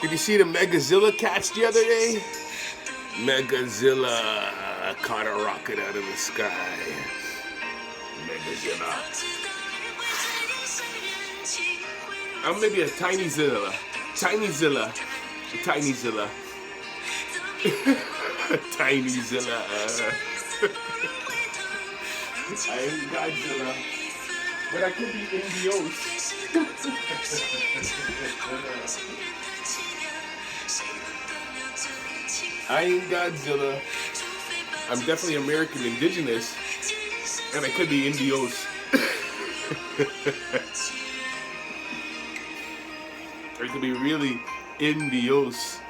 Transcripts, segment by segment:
Did you see the Megazilla catch the other day? Megazilla caught a rocket out of the sky. Megazilla. I'm maybe a tiny Zilla. Tiny Zilla. A tiny Zilla. Tiny Zilla. I am Godzilla. But I could be Indios. I ain't Godzilla. I'm definitely American indigenous. And I could be Indios. Or it could be really Indios.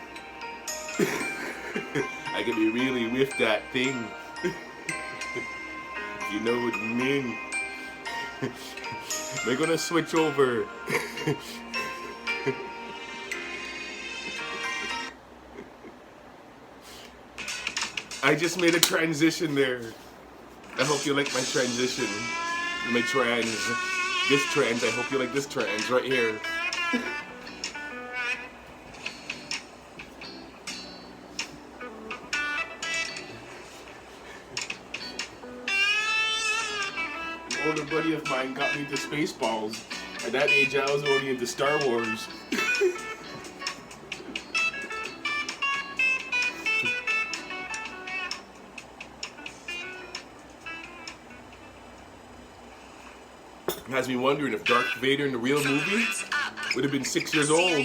I could be really with that thing. You know what I mean? We're gonna switch over. I just made a transition there. I hope you like my transition. My trans. This trans. I hope you like this trans right here. An older buddy of mine got me into Spaceballs. At that age, I was already into Star Wars. Has me wondering if Darth Vader in the real movie would have been 6 years old,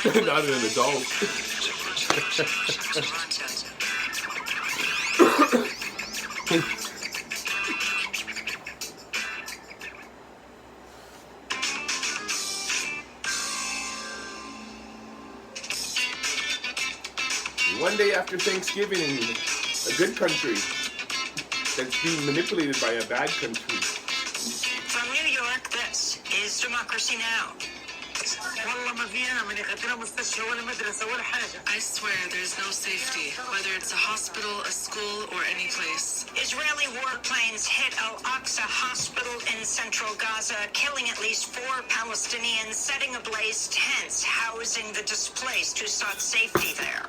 not an adult. One day after Thanksgiving in a good country that's being manipulated by a bad country. From New York, this is Democracy Now! I swear there's no safety, whether it's a hospital, a school, or any place. Israeli warplanes hit Al-Aqsa Hospital in central Gaza, killing at least 4 Palestinians, setting ablaze tents housing the displaced who sought safety there.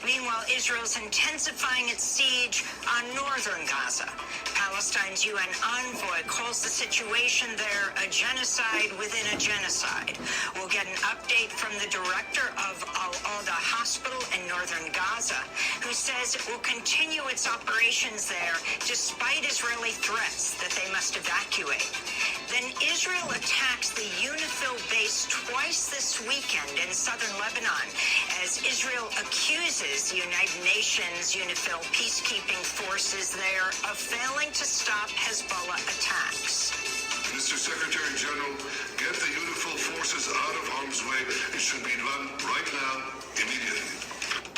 Meanwhile, Israel's intensifying its siege on northern Gaza. Palestine's UN envoy calls the situation there a genocide within a genocide. We'll get an update from the director of Al-Alda Hospital in northern Gaza, who says it will continue its operations there despite Israeli threats that they must evacuate. Then Israel attacks the UNIFIL base twice this weekend in southern Lebanon, as Israel accuses the United Nations UNIFIL peacekeeping forces there of failing to stop Hezbollah attacks. Mr. Secretary General, get the UNIFIL forces out of harm's way. It should be done right now, immediately.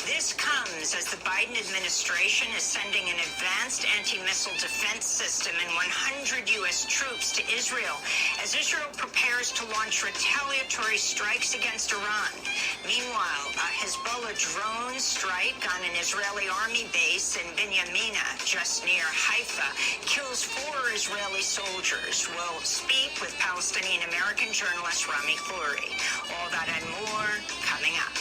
This comes as the Biden administration is sending an advanced anti-missile defense system and 100 U.S. troops to Israel, as Israel prepares to launch retaliatory strikes against Iran. Meanwhile, a Hezbollah drone strike on an Israeli army base in Binyamina, just near Haifa, kills 4 Israeli soldiers. We'll speak with Palestinian-American journalist Rami Khouri. All that and more coming up.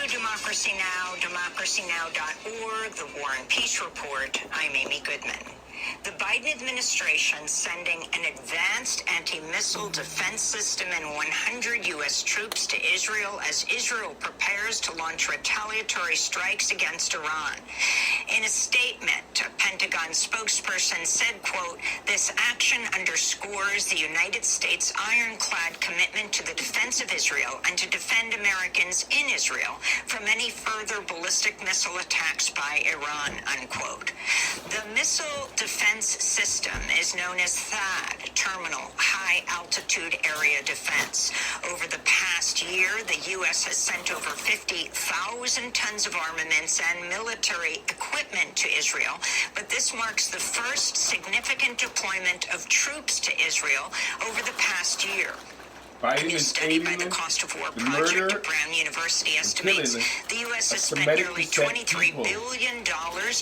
Democracy Now!, democracynow.org, the War and Peace Report. I'm Amy Goodman. The Biden administration sending an advanced anti-missile defense system and 100 U.S. troops to Israel as Israel prepares to launch retaliatory strikes against Iran. In a statement, a Pentagon spokesperson said, quote, "This action underscores the United States' ironclad commitment to the defense of Israel and to defend Americans in Israel from any further ballistic missile attacks by Iran," unquote. The missile defense system is known as THAAD, Terminal High Altitude Area Defense. Over the past year, the U.S. has sent over 50,000 tons of armaments and military equipment to Israel, but this marks the first significant deployment of troops to Israel over the past year. A new study by the Cost of War Project at Brown University estimates the U.S. has spent nearly $23 billion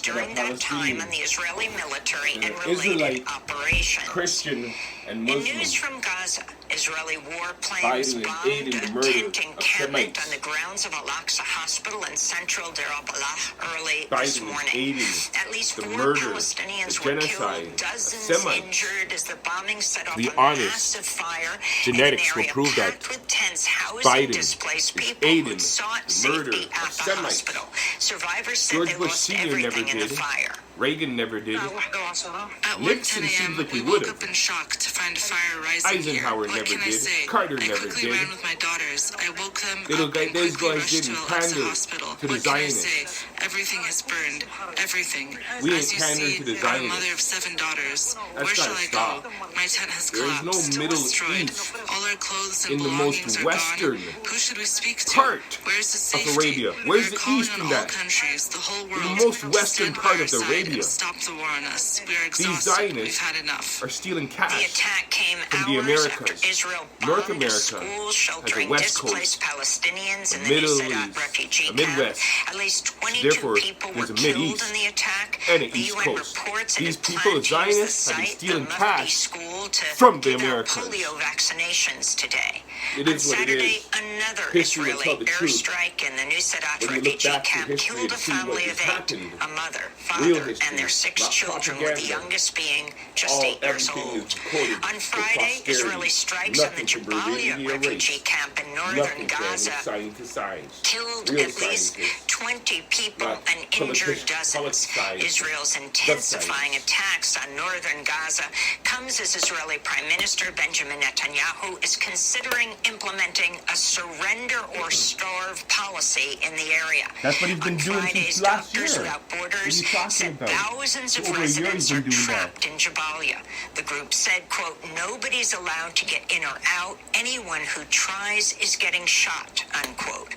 during that time on the Israeli military and related operations. Christian and Muslim. In news from Gaza, Israeli warplanes bombed a tent encampment on the grounds of Al-Aqsa Hospital in central Deir al-Balah early this morning. At least 4 Palestinians were killed, dozens injured as the bombing set off a massive fire in an area packed with tents housing displaced people who sought safety at the hospital. Survivors said they lost everything in the fire. Reagan never did. At 1:10 Nixon seems a.m., like he we woke would up have. in shock to find a fire rising Eisenhower here. What never can I did. say? Carter I never quickly did. ran with my daughters. I woke them Little up guy, and those quickly guys rushed to didn't Al-Aqsa pander Hospital. to the What can I Zionists. say? Everything has burned. Everything. We As ain't you pandering see, to the I'm a Zionists. mother of 7 daughters. That's Where shall gotta I stop. go? My tent has There is collapsed. no Middle destroyed. East All our clothes and in the belongings most are western gone. Who should we speak to? part Where's the safety? of Arabia. Where's We're the calling East on in all that? countries, the whole world, The most to western stand by part our of the side Arabia. and stop the war on us. We are These exhausted. We've Zionists had enough. are stealing The cash attack came from the hours after Americas. Israel North bombed a America school has a sheltering West Coast, displaced Palestinians in a the Middle Nuseirat East, refugee a Midwest. camp. At least 22 Therefore, people were there's a killed Mid-East in the attack. and an The East UN Coast. reports These it people, planned to use the Zionists, have been site, the stealing Mufti cash school, to from the give out Americans. polio vaccinations today. It On is what it Saturday, is. another History will Israeli tell the truth. airstrike in the Nuseirat When you look refugee back through camp history killed a and see what family has of 8, happened, a mother, real father, history, and their 6 not children, with the propaganda. youngest being just All 8 years everything old. is recorded On for Friday, posterity. Israeli strikes on the Nothing can be Jabalia really refugee erased. camp in northern Nothing can, Gaza with science. killed Real at least scientists. 20 people Not and injured politicians, dozens. scientists. Israel's Just intensifying scientists. attacks on northern Gaza comes as Israeli Prime Minister Benjamin Netanyahu is considering implementing a surrender or starve policy in the area. That's what he's been On doing Fridays, since last Doctors year. Without What are Borders you talking said about? thousands of Over a year he's residents been are doing that. trapped in Jabalia. The group said, quote, "Nobody's allowed to get in or out. Anyone who tries is getting shot," unquote.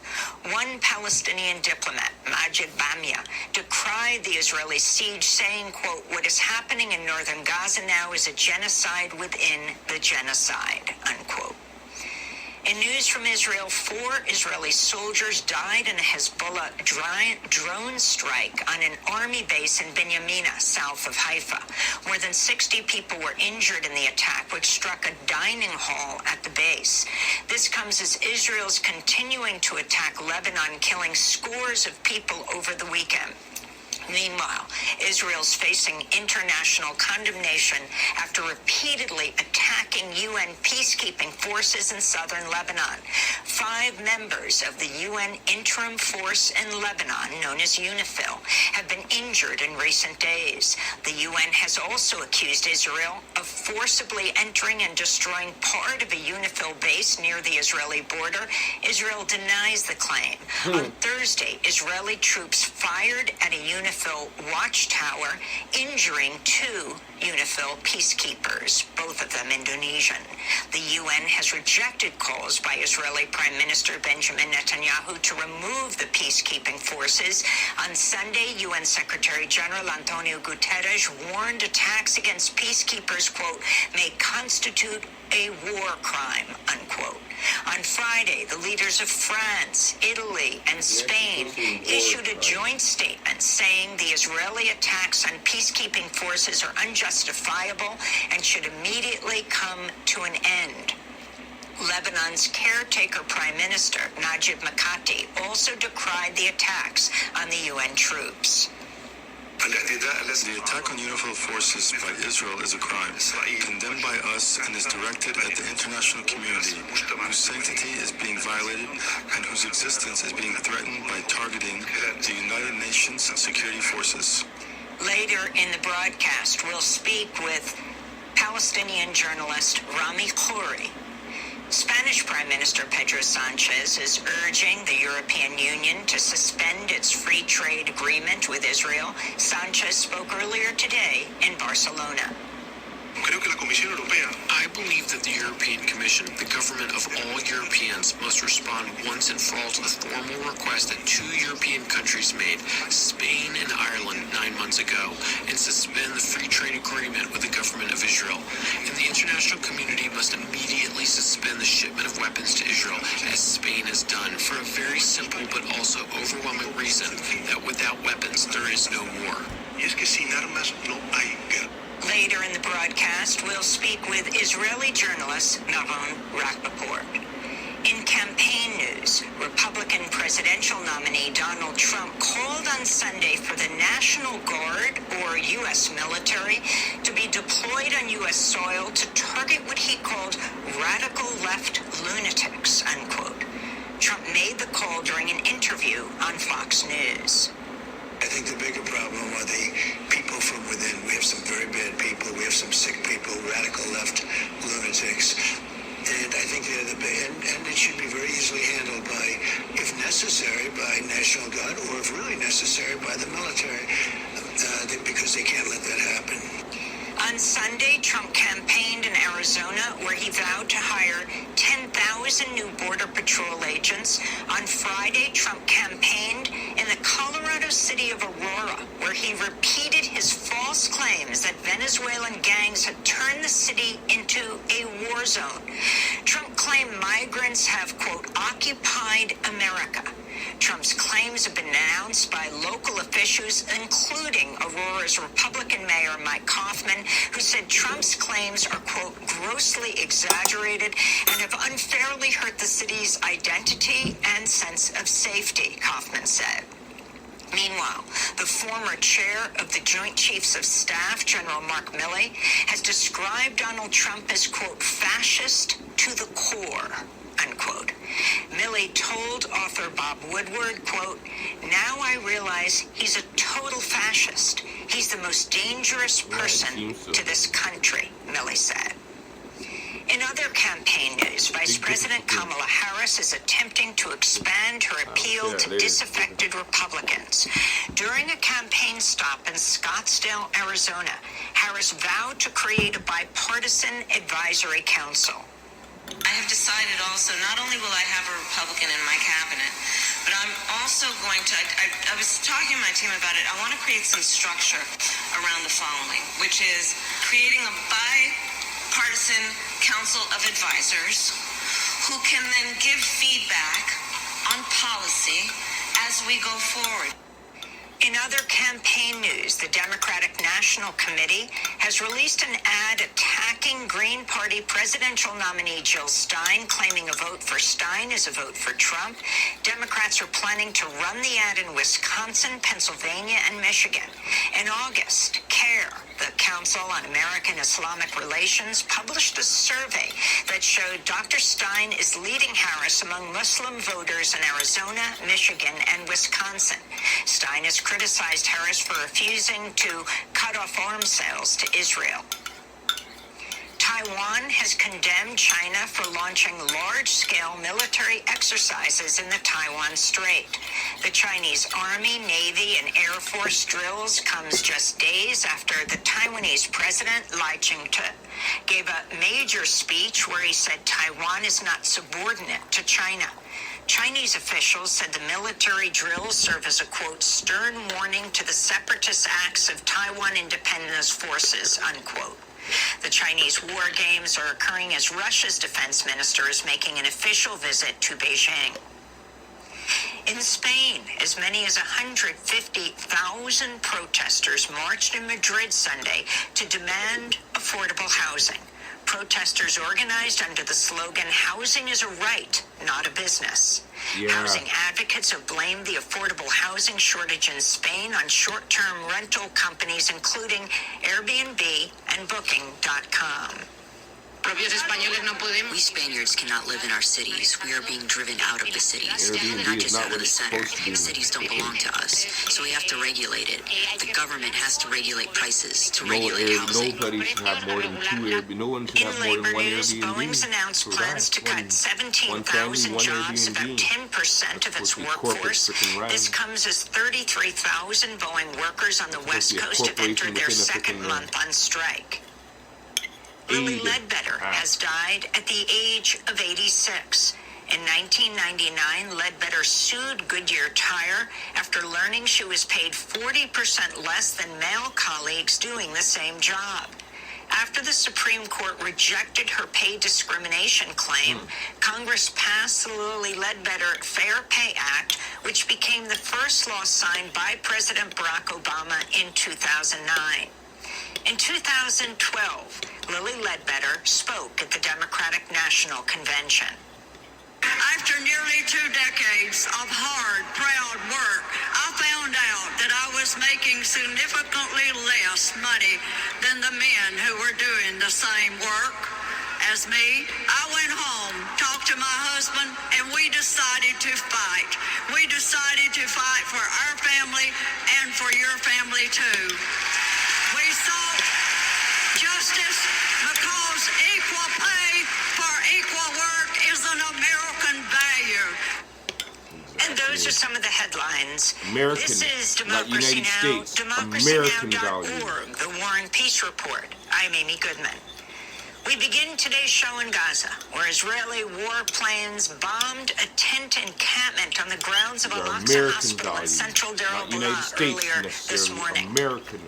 One Palestinian diplomat, Majid Bamia, decried the Israeli siege, saying, quote, "What is happening in northern Gaza now is a genocide within the genocide," unquote. In news from Israel, 4 Israeli soldiers died in a Hezbollah drone strike on an army base in Binyamina, south of Haifa. More than 60 people were injured in the attack, which struck a dining hall at the base. This comes as Israel's continuing to attack Lebanon, killing scores of people over the weekend. Meanwhile, Israel's facing international condemnation after repeatedly attacking UN peacekeeping forces in southern Lebanon. 5 members of the UN interim force in Lebanon, known as UNIFIL, have been injured in recent days. The UN has also accused Israel of forcibly entering and destroying part of a UNIFIL base near the Israeli border. Israel denies the claim. On Thursday, Israeli troops fired at a UNIFIL watchtower, injuring 2 UNIFIL peacekeepers, both of them Indonesian. The UN has rejected calls by Israeli Prime Minister Benjamin Netanyahu to remove the peacekeeping forces. On Sunday, UN Secretary General Antonio Guterres warned attacks against peacekeepers, quote, "may constitute a war crime," unquote. On Friday, the leaders of France, Italy, and Spain issued a joint statement saying the Israeli attacks on peacekeeping forces are unjustifiable and should immediately come to an end. Lebanon's caretaker prime minister, Najib Mikati, also decried the attacks on the UN troops. The attack on unified forces by Israel is a crime, condemned by us and is directed at the international community, whose sanctity is being violated and whose existence is being threatened by targeting the United Nations security forces. Later in the broadcast, we'll speak with Palestinian journalist Rami Khouri. Spanish Prime Minister Pedro Sanchez is urging the European Union to suspend its free trade agreement with Israel. Sanchez spoke earlier today in Barcelona. I believe that the European Commission, the government of all Europeans, must respond once and for all to the formal request that two European countries made, Spain and Ireland, 9 months ago, and suspend the free trade agreement with the government of Israel. And the international community must immediately suspend the shipment of weapons to Israel, as Spain has done, for a very simple but also overwhelming reason that without weapons there is no war. Later in the broadcast, we'll speak with Israeli journalist Nahum Rapaport. In campaign news, Republican presidential nominee Donald Trump called on Sunday for the National Guard, or U.S. military, to be deployed on U.S. soil to target what he called radical left lunatics, unquote. Trump made the call during an interview on Fox News. I think the bigger problem are the people from within. We have some very bad people. We have some sick people, radical left lunatics. And I think they're the big, and it should be very easily handled by, if necessary, by National Guard, or if really necessary, by the military, because they can't let that happen. On Sunday, Trump campaigned in Arizona, where he vowed to hire 10,000 new Border Patrol agents. On Friday, Trump campaigned in the Colorado city of Aurora, where he repeated his false claims that Venezuelan gangs had turned the city into a war zone. Trump claimed migrants have, quote, occupied America. Trump's claims have been announced by local officials, including Aurora's Republican Mayor Mike Kaufman, who said Trump's claims are, quote, grossly exaggerated and have unfairly hurt the city's identity and sense of safety, Kaufman said. Meanwhile, the former chair of the Joint Chiefs of Staff, General Mark Milley, has described Donald Trump as, quote, fascist to the core, unquote. Milley told author Bob Woodward, quote, now I realize he's a total fascist. He's the most dangerous person to this country, Milley said. In other campaign news, Vice President Kamala Harris is attempting to expand her appeal to disaffected Republicans. During a campaign stop in Scottsdale, Arizona, Harris vowed to create a bipartisan advisory council. I have decided also, not only will I have a Republican in my cabinet, but I'm also going to, I was talking to my team about it, I want to create some structure around the following, which is creating a bipartisan council of advisors who can then give feedback on policy as we go forward. In other campaign news, the Democratic National Committee has released an ad attacking Green Party presidential nominee Jill Stein, claiming a vote for Stein is a vote for Trump. Democrats are planning to run the ad in Wisconsin, Pennsylvania, and Michigan. In August, CARE, the Council on American Islamic Relations, published a survey that showed Dr. Stein is leading Harris among Muslim voters in Arizona, Michigan, and Wisconsin. Stein has criticized Harris for refusing to cut off arms sales to Israel. Taiwan has condemned China for launching large-scale military exercises in the Taiwan Strait. The Chinese Army, Navy, and Air Force drills comes just days after the Taiwanese president, Lai Ching-te, gave a major speech where he said Taiwan is not subordinate to China. Chinese officials said the military drills serve as a, quote, stern warning to the separatist acts of Taiwan independence forces, unquote. The Chinese war games are occurring as Russia's defense minister is making an official visit to Beijing. In Spain, as many as 150,000 protesters marched in Madrid Sunday to demand affordable housing. Protesters organized under the slogan, "Housing is a right, not a business." Yeah. Housing advocates have blamed the affordable housing shortage in Spain on short-term rental companies, including Airbnb and Booking.com. We Spaniards cannot live in our cities. We are being driven out of the cities, Airbnb not is just not out what of the it's center. supposed to be. Cities don't belong to us, so we have to regulate it. The government has to regulate prices, to regulate housing. Nobody should have more than two Airbnb. No one should In have more labor than one news, Airbnb. Boeing's announced For plans to that, cut 17,000 jobs, about 10% of its workforce. This comes as 33,000 Boeing workers on the West Coast have entered their second month on strike. Lily Ledbetter has died at the age of 86. In 1999, Ledbetter sued Goodyear Tire after learning she was paid 40% less than male colleagues doing the same job. After the Supreme Court rejected her pay discrimination claim, Congress passed the Lilly Ledbetter Fair Pay Act, which became the first law signed by President Barack Obama in 2009. In 2012, Lilly Ledbetter spoke at the Democratic National Convention. After nearly 2 decades of hard, proud work, I found out that I was making significantly less money than the men who were doing the same work as me. I went home, talked to my husband, and we decided to fight. We decided to fight for our family and for your family too. We sought justice because equal pay for equal work is an American value. And those are some of the headlines. American, This is not Democracy United Now!, States. American value. democracynow.org, the War and Peace Report. I'm Amy Goodman. We begin today's show in Gaza, where Israeli warplanes bombed a tent encampment on the grounds of Al-Aqsa Hospital in central Deir not United al-Balah States earlier this necessarily. morning. American.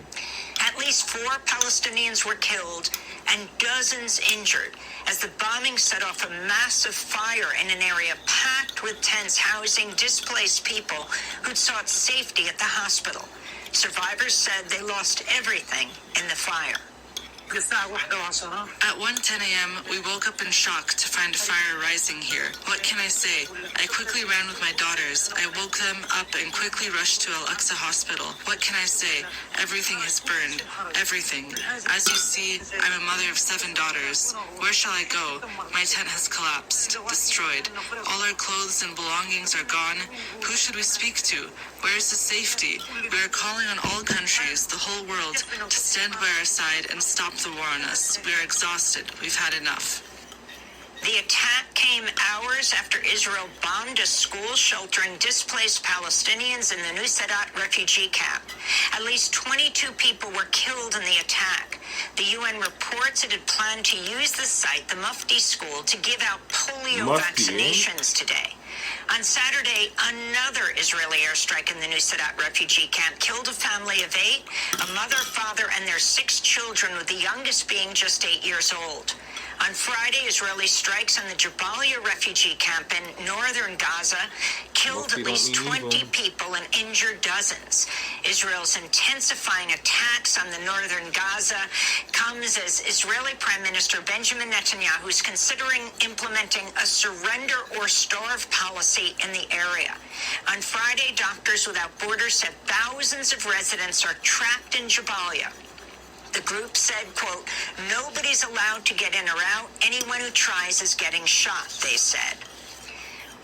At least 4 Palestinians were killed and dozens injured as the bombing set off a massive fire in an area packed with tents housing displaced people who'd sought safety at the hospital. Survivors said they lost everything in the fire. At 1:10 a.m., we woke up in shock to find a fire rising here. What can I say? I quickly ran with my daughters. I woke them up and quickly rushed to Al-Aqsa Hospital. What can I say? Everything has burned. Everything. As you see, I'm a mother of 7 daughters. Where shall I go? My tent has collapsed, destroyed. All our clothes and belongings are gone. Who should we speak to? Where is the safety? We are calling on all countries, the whole world, to stand by our side and stop the war on us. We are exhausted. We've had enough. The attack came hours after Israel bombed a school sheltering displaced Palestinians in the Nuseirat refugee camp. At least 22 people were killed in the attack. The UN reports it had planned to use the site, the Mufti School, to give out polio vaccinations today. On Saturday, another Israeli airstrike in the Nuseirat refugee camp killed a family of 8, a mother, father, and their 6 children, with the youngest being just 8 years old. On Friday, Israeli strikes on the Jabalia refugee camp in northern Gaza killed at least 20 people and injured dozens. Israel's intensifying attacks on the northern Gaza comes as Israeli Prime Minister Benjamin Netanyahu is considering implementing a surrender or starve policy in the area. On Friday, Doctors Without Borders said thousands of residents are trapped in Jabalia. The group said, quote, "Nobody's allowed to get in or out. Anyone who tries is getting shot," they said.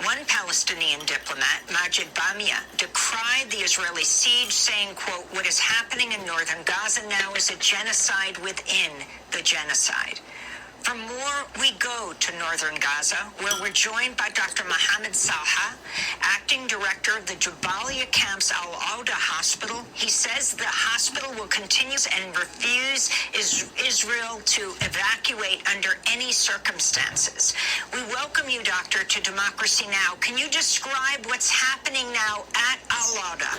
One Palestinian diplomat, Majid Bamia, decried the Israeli siege, saying, quote, "What is happening in northern Gaza now is a genocide within the genocide." For more, we go to northern Gaza, where we're joined by Dr. Mohammed Salha, acting director of the Jabalia camp's Al-Auda Hospital. He says the hospital will continue and refuse Israel to evacuate under any circumstances. We welcome you, Doctor, to Democracy Now! Can you describe what's happening now at Al-Auda?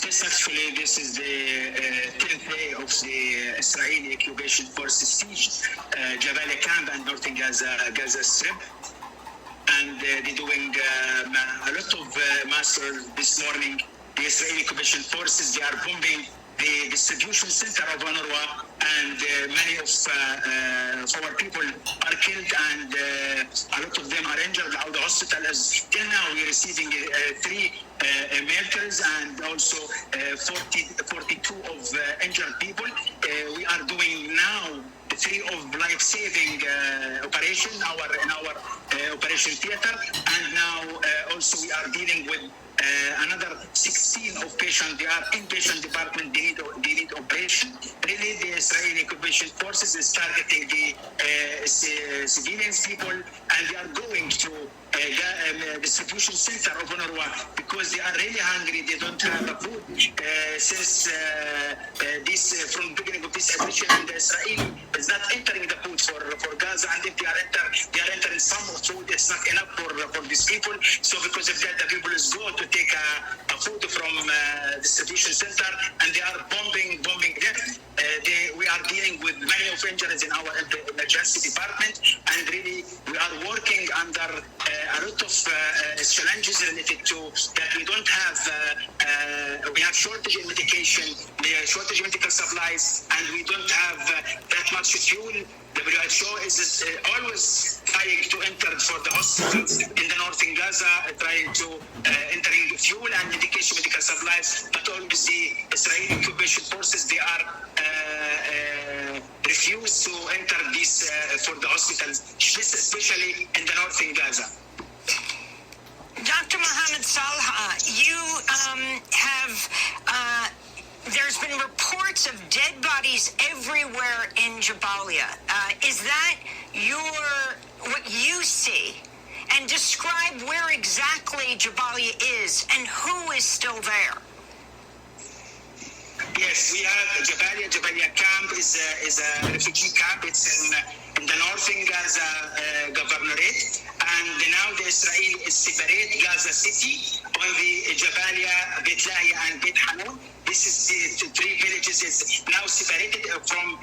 Yes, actually, this is the 10th day of the Israeli occupation forces siege, Jabalia camp and northern Gaza Strip. And they're doing a lot of massacres this morning. The Israeli occupation forces, they are bombing the distribution center of UNRWA, and many of our people are killed, and a lot of them are injured. Now the hospital is, till now, we're receiving 3 murders and also 42 of injured people. We are doing now 3 of life-saving operation in our operation theater, and now also we are dealing with another 16 of patients. They are inpatient department. They need operation. Really, the Israeli occupation forces is targeting the civilians people, and they are going to distribution center of UNRWA because they are really hungry. They don't have food since this from the beginning of this admission, and Israel is not entering the food for Gaza, and if they are entering some food, it's not enough for these people. So because of that, the people is go to take a food from distribution center, and they are bombing them. We are dealing with many of injuries in our emergency department, and really we are working under a lot of challenges related to that. We don't have we have shortage in medication, shortage in medical supplies, and we don't have that much fuel. WHO is always trying to enter for the hospitals in the north in Gaza, trying to entering fuel and medication, medical supplies, but always the Israeli occupation forces, they are refuse to enter this for the hospitals, especially in the north in Gaza. Dr. Mohammed Salha, you have, there's been reports of dead bodies everywhere in Jabalia. Is that what you see? And describe where exactly Jabalia is and who is still there. Yes, we have Jabalia. Jabalia camp is a refugee camp. It's in the northern Gaza governorate, and now the Israel is separate Gaza city on the Jabalia, Beit Lahia, and Beit Hanun. This is the 3 villages is now separated from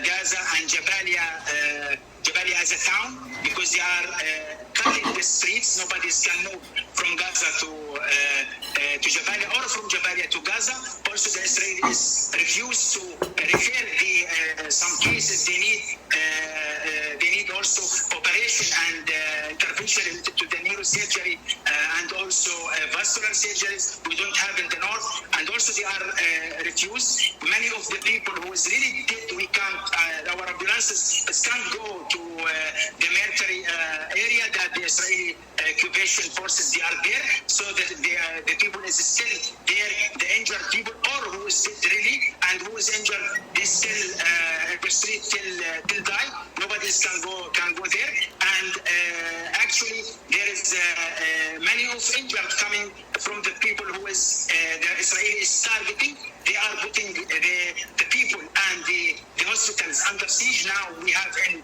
Gaza and Jabalia. Jabalia as a town, because they are cutting the streets. Nobody can move from Gaza to Jabalia, or from Jabalia to Gaza. Also, the Israelis refuse to refer some cases. They need also operation and intervention related to the neurosurgery and also vascular surgeries. We don't have in the north, and also they are refused. Many of the people who is really dead, we can't. Our ambulances can't go to the military area that the Israeli occupation forces, they are there, so that the people is still there, the injured people, or who is dead really, and who is injured, they still in the street till die. Nobody can go there, and actually there is many of injured coming from the people who is the Israeli is targeting. They are putting the people and the hospitals under siege. Now we have in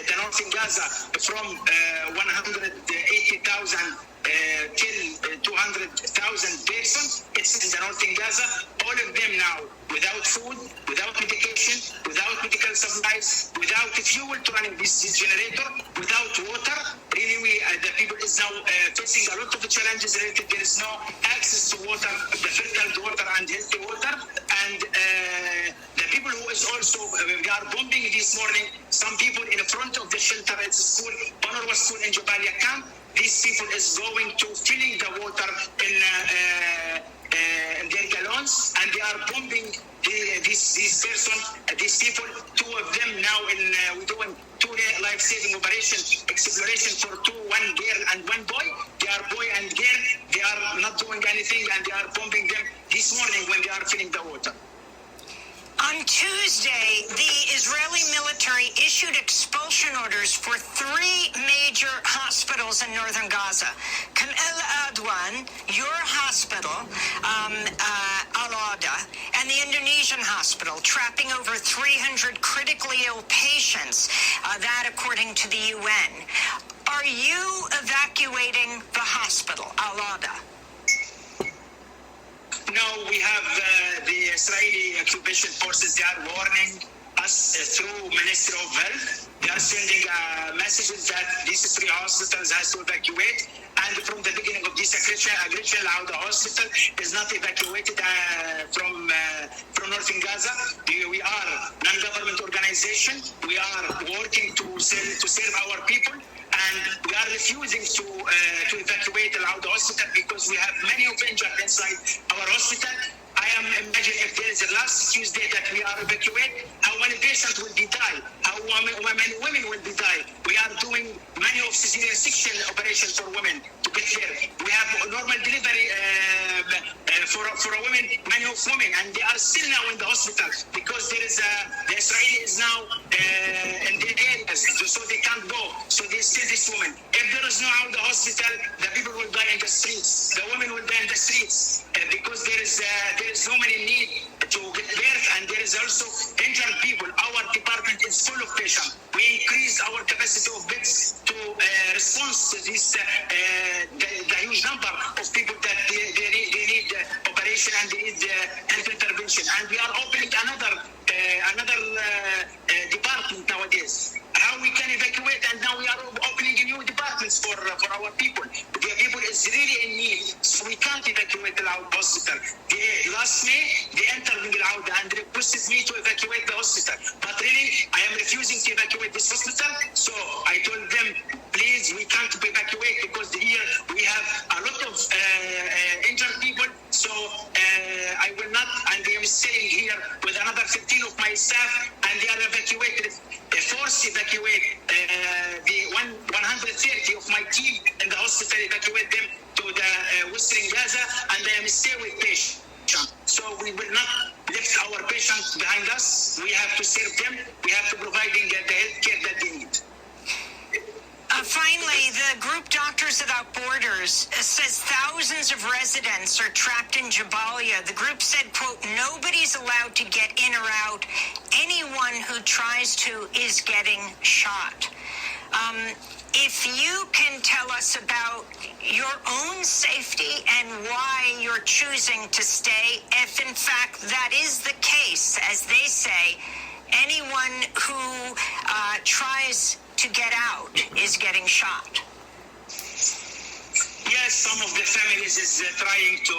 the north in Gaza from 180,000 till 200,000 persons. It's in the north in Gaza. All of them now without food, without medication, without medical supplies, without fuel to run this generator, without water. Really, the people is now facing a lot of challenges related. There is no access to water, the filtered water and healthy water. And the people who is also, we are bombing this morning, some people in front of the shelter at the school, UNRWA school in Jabalia camp. These people is going to filling the water in their gallons, and they are bombing these people. 2 of them now we're doing 2 life-saving operations, exploration for 2, 1 girl and 1 boy. They are boy and girl. They are not doing anything, and they are bombing them this morning when they are filling the water. On Tuesday, the Israeli military issued expulsion orders for 3 major hospitals in northern Gaza. Kamel Adwan, your hospital, Al-Ada, and the Indonesian hospital, trapping over 300 critically ill patients, that according to the UN. Are you evacuating the hospital, Al-Ada? No, we have the Israeli occupation forces. They are warning us through Ministry of Health. They are sending messages that these 3 hospitals has to evacuate, and from the beginning of this aggression, Al Hospital is not evacuated from northern Gaza. We are non-government organization. We are working to serve our people, and we are refusing to evacuate Al Hospital because we have many of injured inside our hospital. I am imagine if there is a last Tuesday that we are evacuated, how many patients will be die? How many women will be die? We are doing many of cesarean section operations for women to get there. We have normal delivery for a women, many of women, and they are still now in the hospital because there is the Israeli is now in the areas, so they can't go. So they still this woman. If there is no out the hospital, the people will die in the streets. The women will die in the streets because there is so many need to get birth, and there is also injured people. Our department is full of patients. We increased our capacity of beds to respond to this the huge number of people that they need operation and they need health intervention. And we are opening another department nowadays. How we can evacuate, and now we are opening new departments for our people. The people is really in need, so we can't evacuate the hospital. Last May, they entered in Al and requested me to evacuate the hospital. But really, I am refusing to evacuate this hospital. So I told them, please, we can't evacuate because here we have a lot of injured people. So I will not, and I am staying here with another 15 of my staff, and they are evacuated. Force evacuate the 130 of my team in the hospital, evacuate them to the Western Gaza, and I am stay with patients. So we will not leave our patients behind us. We have to serve them. We have to provide them the health care that they need. Finally, the group Doctors Without Borders says thousands of residents are trapped in Jabalia. The group said, quote, nobody's allowed to get in or out. Anyone who tries to is getting shot. If you can tell us about your own safety and why you're choosing to stay, if in fact that is the case, as they say, anyone who tries to get out is getting shot. Yes, some of the families is trying to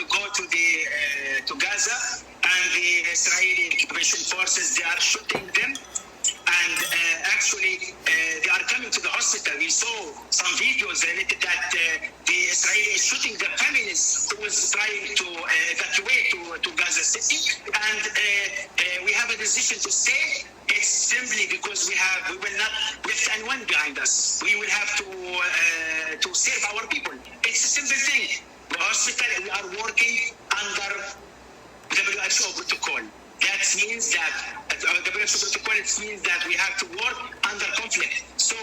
go to Gaza, and the Israeli occupation forces, they are shooting them, and actually they are coming to the hospital. We saw some videos related that the Israeli is shooting the families who was trying to evacuate to Gaza City, and we have a decision to stay. It's simply because we will not leave anyone behind us. We will have to serve our people. It's a simple thing. The hospital, we are working under WHO protocol. That means that WHO protocol, it means that we have to work under conflict. So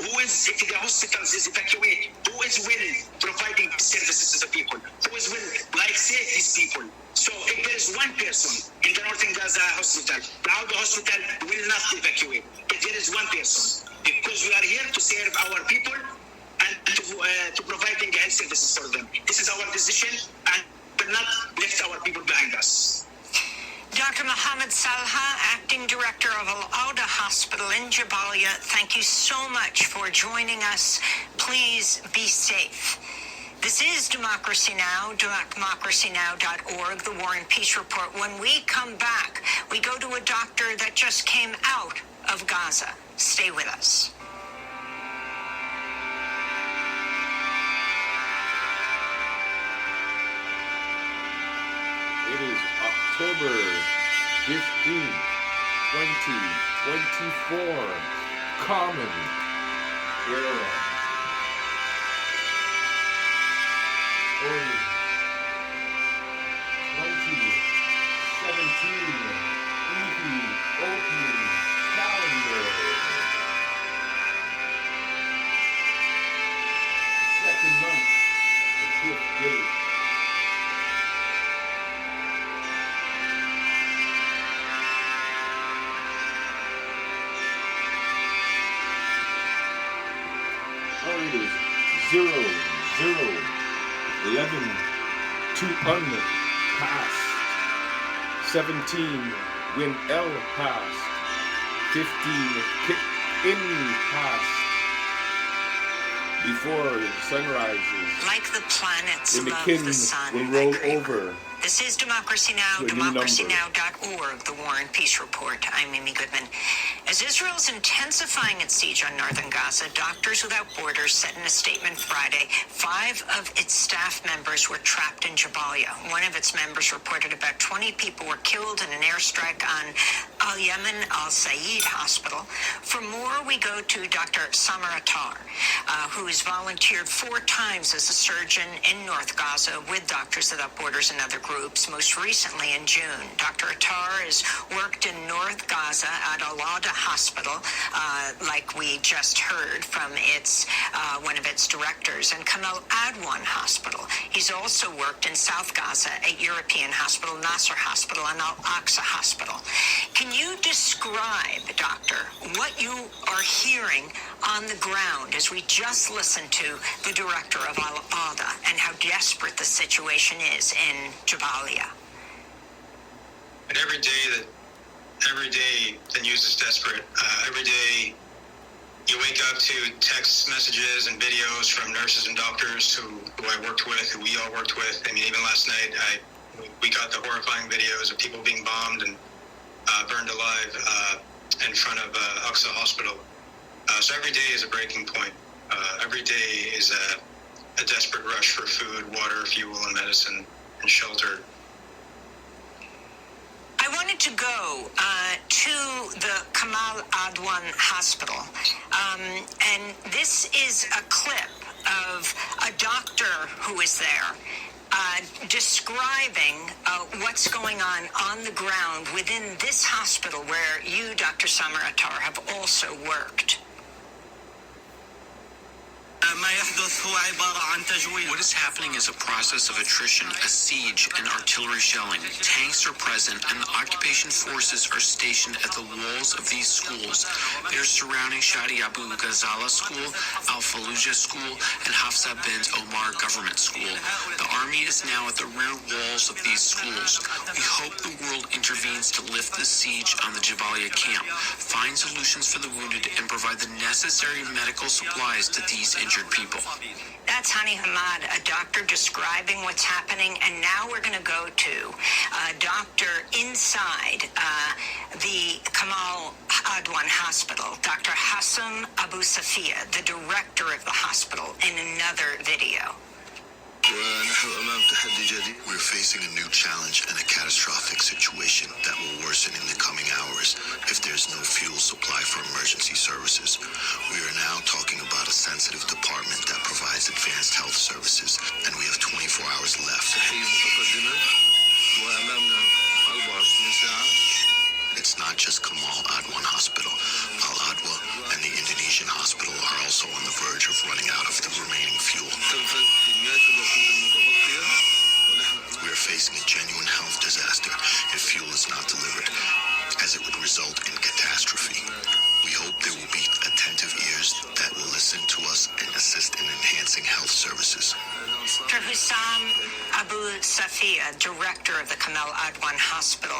if the hospitals is evacuated, who is willing providing services to the people? Who is willing save these people? So if there is one person in the northern Gaza hospital, now the hospital will not evacuate. If there is one person, because we are here to serve our people and to providing health services for them. This is our decision, and will not lift our people behind us. Dr. Mohammed Salha, Acting Director of Al-Auda Hospital in Jabalia, thank you so much for joining us. Please be safe. This is Democracy Now!, democracynow.org, the War and Peace Report. When we come back, we go to a doctor that just came out of Gaza. Stay with us. It is October 15th, 2024. Common Era. 2017 Ethiopian calendar. The second month, the 5th day. It is 0-0-11 to unpassed. 17 when L passed. 15 kick in passed. before the sun rises, Like the planets when the love kin the sun. will by roll Kramer. over This is Democracy Now!, to a new number. democracynow.org, the War and Peace Report. I'm Amy Goodman. As Israel's intensifying its siege on northern Gaza, Doctors Without Borders said in a statement Friday, 5 of its staff members were trapped in Jabalia. One of its members reported about 20 people were killed in an airstrike on Al-Yemen Al-Sayed Hospital. For more, we go to Dr. Samar Attar, who has volunteered 4 times as a surgeon in North Gaza with Doctors Without Borders and other groups, most recently in June. Dr. Attar has worked in North Gaza at Al-Ada Hospital, like we just heard from its one of its directors, and Kamal Adwan Hospital. He's also worked in South Gaza at European Hospital, Nasser Hospital, and Al-Aqsa Hospital. Can you describe, Doctor, what you are hearing on the ground as we just listened to the director of Al-Ada and how desperate the situation is in Jabalia? And every day the news is desperate. Every day you wake up to text messages and videos from nurses and doctors who I worked with, who we all worked with. I mean, even last night, we got the horrifying videos of people being bombed and burned alive in front of Aqsa Hospital. So every day is a breaking point. Every day is a desperate rush for food, water, fuel, and medicine, and shelter. I wanted to go to the Kamal Adwan Hospital, and this is a clip of a doctor who is there describing what's going on the ground within this hospital where you, Dr. Samar Attar, have also worked. What is happening is a process of attrition, a siege, and artillery shelling. Tanks are present, and the occupation forces are stationed at the walls of these schools. They are surrounding Shadi Abu Ghazala School, Al-Fallujah School, and Hafsa bint Omar Government School. The army is now at the rear walls of these schools. We hope the world intervenes to lift the siege on the Jabalia camp, find solutions for the wounded, and provide the necessary medical supplies to these injured people. That's Hani Hamad, a doctor describing what's happening. And now we're going to go to a doctor inside the Kamal Adwan Hospital, Dr. Hassam Abu Safia, the director of the hospital, in another video. We're facing a new challenge and a catastrophic situation that will worsen in the coming hours if there's no fuel supply for emergency services. We are now talking about a sensitive department that provides advanced health services, and we have 24 hours left. It's not just Kamal Adwan Hospital. Al-Adwa and the Indonesian hospital are also on the verge of running out of the remaining fuel. We are facing a genuine health disaster if fuel is not delivered, as it would result in catastrophe. We hope there will be attentive ears that will listen to us and assist in enhancing health services. Dr. Hussam Abu Safia, director of the Kamal Adwan Hospital,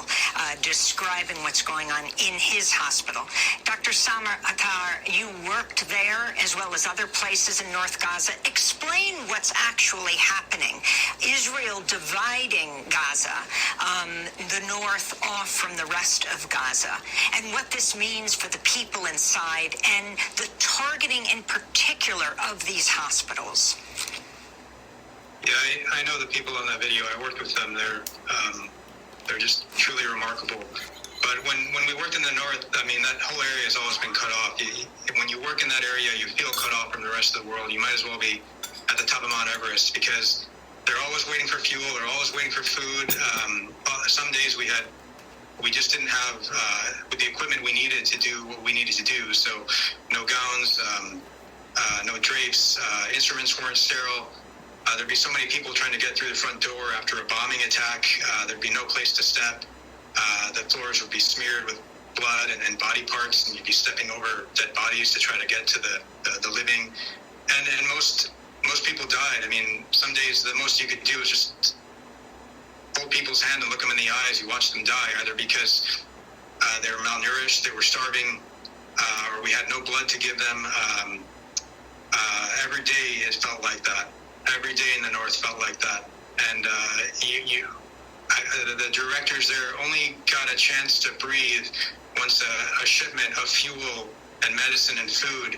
describing what's going on in his hospital. Dr. Samar Attar, you worked there as well as other places in North Gaza. Explain what's actually happening. Israel dividing Gaza, the north off from the rest of Gaza, and what this means for the people inside and the targeting in particular of these hospitals. Yeah, I know the people on that video. I worked with them. They're just truly remarkable. But when we worked in the north, I mean, that whole area has always been cut off. When you work in that area, you feel cut off from the rest of the world. You might as well be at the top of Mount Everest because they're always waiting for fuel. They're always waiting for food. Some days we just didn't have the equipment we needed to do what we needed to do. So no gowns, no drapes, instruments weren't sterile. There'd be so many people trying to get through the front door after a bombing attack. There'd be no place to step. The floors would be smeared with blood and body parts, and you'd be stepping over dead bodies to try to get to the living. And most people died. I mean, some days the most you could do is just hold people's hand and look them in the eyes. You watch them die, either because they were malnourished, they were starving, or we had no blood to give them. every day it felt like that. Every day in the north felt like that. And the directors there only got a chance to breathe once a shipment of fuel and medicine and food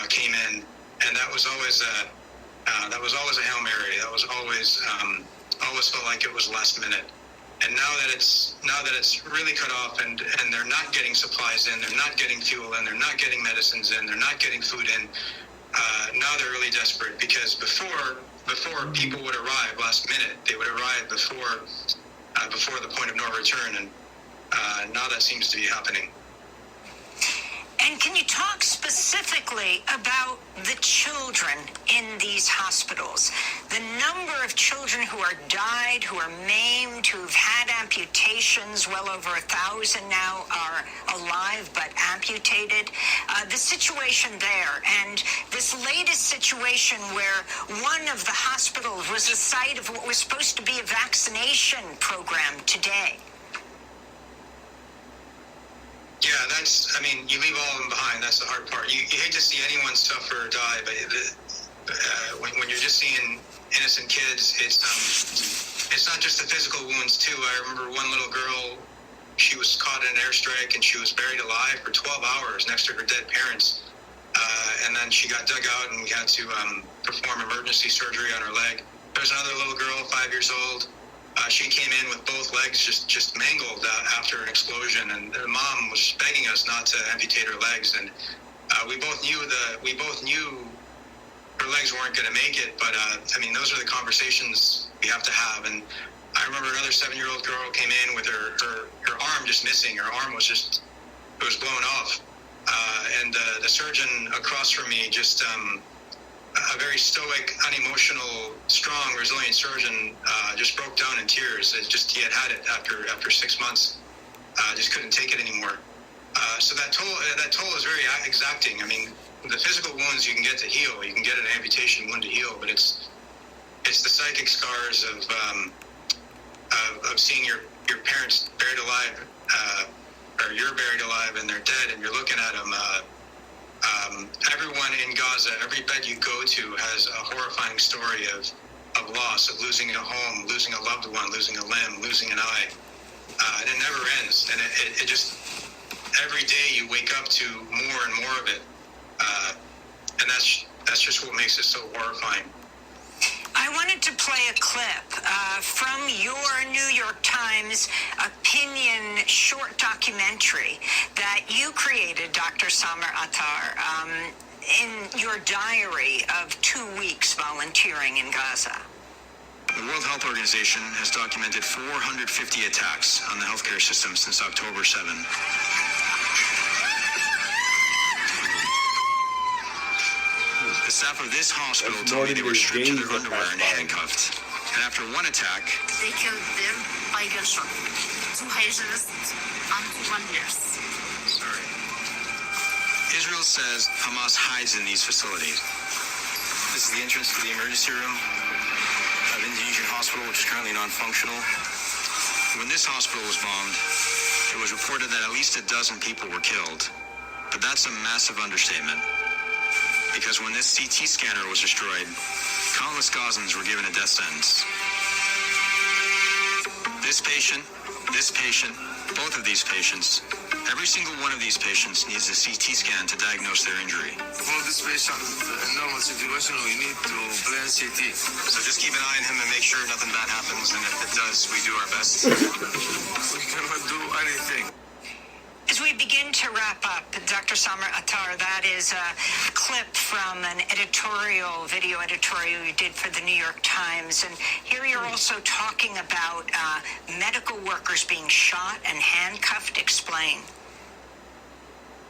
came in, and that was always a Hail Mary. That was always felt like it was last minute. And now that it's really cut off, and they're not getting supplies in, they're not getting fuel in, they're not getting medicines in, they're not getting food in. Now they're really desperate, because before people would arrive last minute, they would arrive before the point of no return, and now that seems to be happening. And can you talk specifically about the children in these hospitals? The number of children who are died, who are maimed, who've had amputations, well over 1,000 now are alive but amputated. The situation there, and this latest situation where one of the hospitals was the site of what was supposed to be a vaccination program today. Yeah, you leave all of them behind. That's the hard part. You hate to see anyone suffer or die, but when you're just seeing innocent kids, it's not just the physical wounds too. I remember one little girl, she was caught in an airstrike and she was buried alive for 12 hours next to her dead parents. And then she got dug out and we had to perform emergency surgery on her leg. There's another little girl, 5 years old. She came in with both legs just mangled after an explosion, and her mom was begging us not to amputate her legs. And we both knew her legs weren't going to make it. But those are the conversations we have to have. And I remember another 7-year-old girl came in with her arm just missing. Her arm was it was blown off. And the surgeon across from me, just a very stoic, unemotional, strong, resilient surgeon, just broke down in tears. He had it after 6 months. Just couldn't take it anymore. So that toll is very exacting. I mean, the physical wounds you can get to heal. You can get an amputation wound to heal, but it's the psychic scars of seeing your parents buried alive, or you're buried alive and they're dead, and you're looking at them. Everyone in Gaza, every bed you go to has a horrifying story of loss, of losing a home, losing a loved one, losing a limb, losing an eye. And it never ends. And it just, every day you wake up to more and more of it. And that's just what makes it so horrifying. I wanted to play a clip from your New York Times opinion short documentary that you created, Dr. Samer Attar, in your diary of 2 weeks volunteering in Gaza. The World Health Organization has documented 450 attacks on the healthcare system since October 7. The staff of this hospital told me they were stripped to their underwear and handcuffed. And after one attack, they killed them by gunshot. 2 hygienists and 1 nurse. Sorry. Israel says Hamas hides in these facilities. This is the entrance to the emergency room of Indonesian hospital, which is currently non-functional. When this hospital was bombed, it was reported that at least a dozen people were killed. But that's a massive understatement. Because when this CT scanner was destroyed, countless Gazans were given a death sentence. This patient, both of these patients, every single one of these patients needs a CT scan to diagnose their injury. For this patient, in normal situation, we need to plan CT. So just keep an eye on him and make sure nothing bad happens, and if it does, we do our best. We cannot do anything. As we begin to wrap up, Dr. Samer Attar, that is a clip from an video editorial you did for the New York Times. And here you're also talking about medical workers being shot and handcuffed. Explain.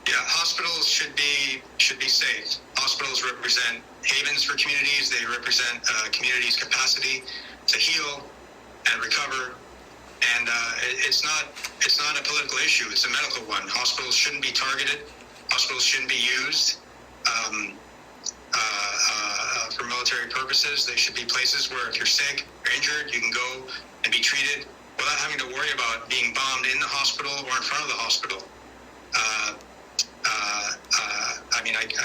Yeah, hospitals should be safe. Hospitals represent havens for communities. They represent communities' capacity to heal and recover. And it's not a political issue. It's a medical one. Hospitals shouldn't be targeted. Hospitals shouldn't be used for military purposes. They should be places where if you're sick or injured, you can go and be treated without having to worry about being bombed in the hospital or in front of the hospital.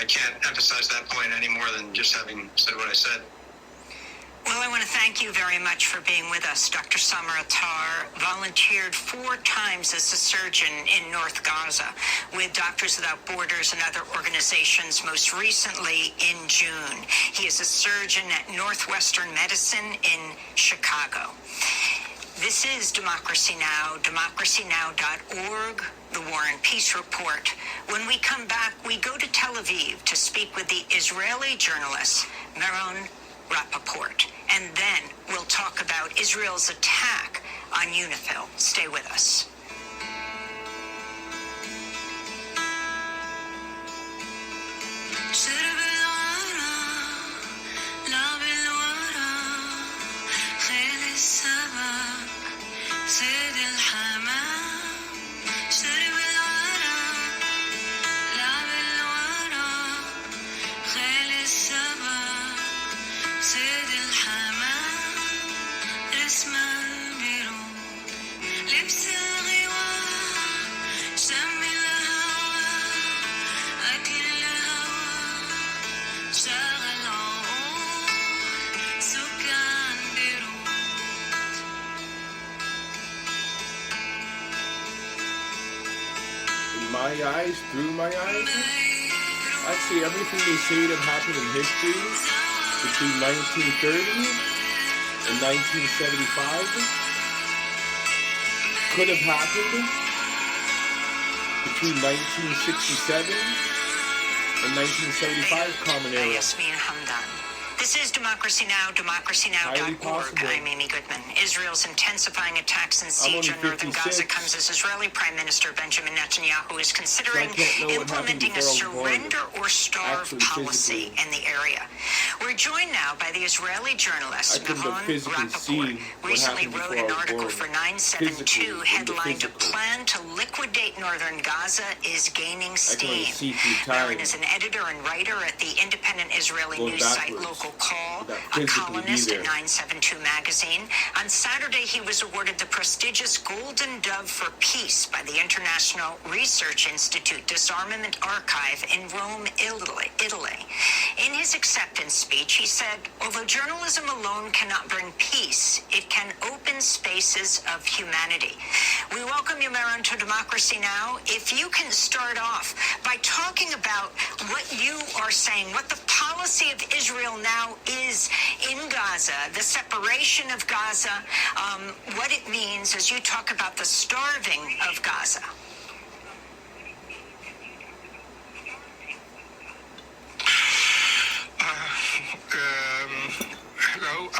can't emphasize that point any more than just having said what I said. Well, I want to thank you very much for being with us. Dr. Samer Attar volunteered 4 times as a surgeon in North Gaza with Doctors Without Borders and other organizations, most recently in June. He is a surgeon at Northwestern Medicine in Chicago. This is Democracy Now!, democracynow.org, the War and Peace Report. When we come back, we go to Tel Aviv to speak with the Israeli journalist Meron Rappaport. And then we'll talk about Israel's attack on UNIFIL. Stay with us. My eyes, through my eyes, actually everything they say that happened in history between 1930 and 1975 could have happened between 1967 and 1975 Common Era. Yasmin Hamdan. This is Democracy Now!, democracynow.org. I'm Amy Goodman. Israel's intensifying attacks and siege on northern Gaza comes as Israeli Prime Minister Benjamin Netanyahu is considering implementing a surrender or starve policy in the area. We're joined now by the Israeli journalist Meron Rappaport. Recently wrote an article for 972 headlined "A Plan to Liquidate Northern Gaza is Gaining Steam." Meron is an editor and writer at the independent Israeli news site Local Call, a columnist at 972 magazine. On Saturday, he was awarded the prestigious Golden Dove for Peace by the International Research Institute Disarmament Archive in Rome, Italy. In his acceptance speech, he said, although journalism alone cannot bring peace, it can open spaces of humanity. We welcome you, Meron, to Democracy Now! If you can start off by talking about what you are saying, what the policy of Israel now is in Gaza, the separation of Gaza, what it means as you talk about the starving of Gaza. Hello.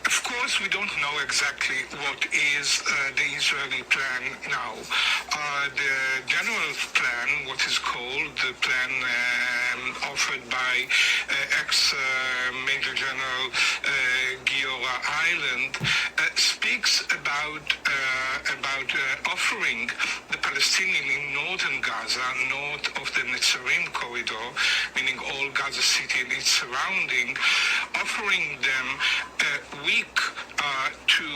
Of course, we don't know exactly what is the Israeli plan now. The general plan, what is called the plan offered by ex-Major General Giora Island, speaks about offering the Palestinians in northern Gaza, north of the Netzarim corridor, meaning all Gaza City and its surrounding, offering them a week to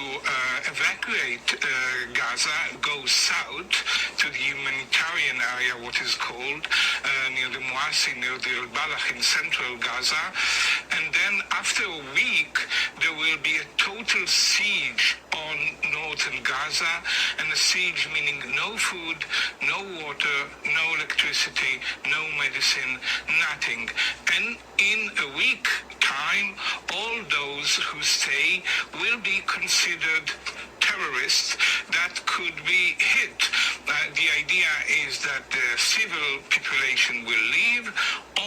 evacuate Gaza, go south to the humanitarian area, what is called, near the Muasi, near the El-Balach in central Gaza. And then after a week, there will be a total siege on northern Gaza, and a siege meaning no food, no water, no electricity, no medicine, nothing. And in a week time, all those who stay will be considered terrorists that could be hit. The idea is that the civil population will leave,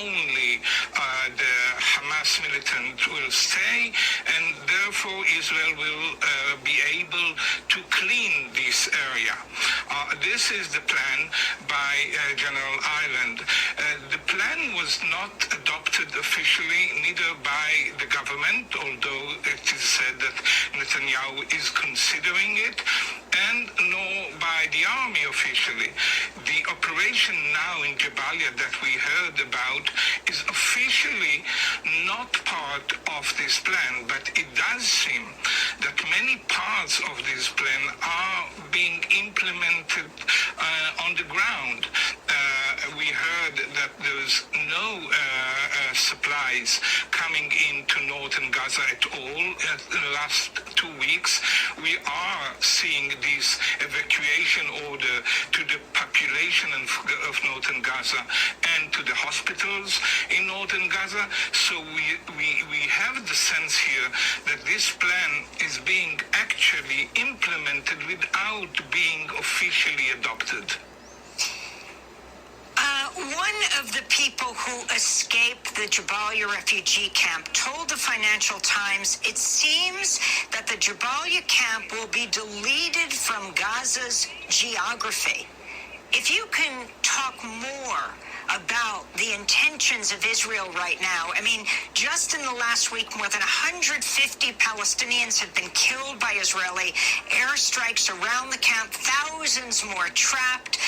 only the Hamas militant will stay, and therefore Israel will be able to clean this area. This is the plan by General Island. The plan was not adopted officially, neither by the government, although it is said that Netanyahu is considering it, and nor by the army officially. The operation now in Jabalia that we heard about is officially not part of this plan, but it does seem that many parts of this plan are being implemented on the ground. We heard that there is no supplies coming into northern Gaza at all. In the last 2 weeks, we are seeing this evacuation order to the population of northern Gaza and to the hospitals in northern Gaza. So we have the sense here that this plan is being actually implemented without being officially adopted. One of the people who escaped the Jabalia refugee camp told the Financial Times it seems that the Jabalia camp will be deleted from Gaza's geography. If you can talk more about the intentions of Israel right now. I mean, just in the last week, more than 150 Palestinians have been killed by Israeli airstrikes around the camp, thousands more trapped.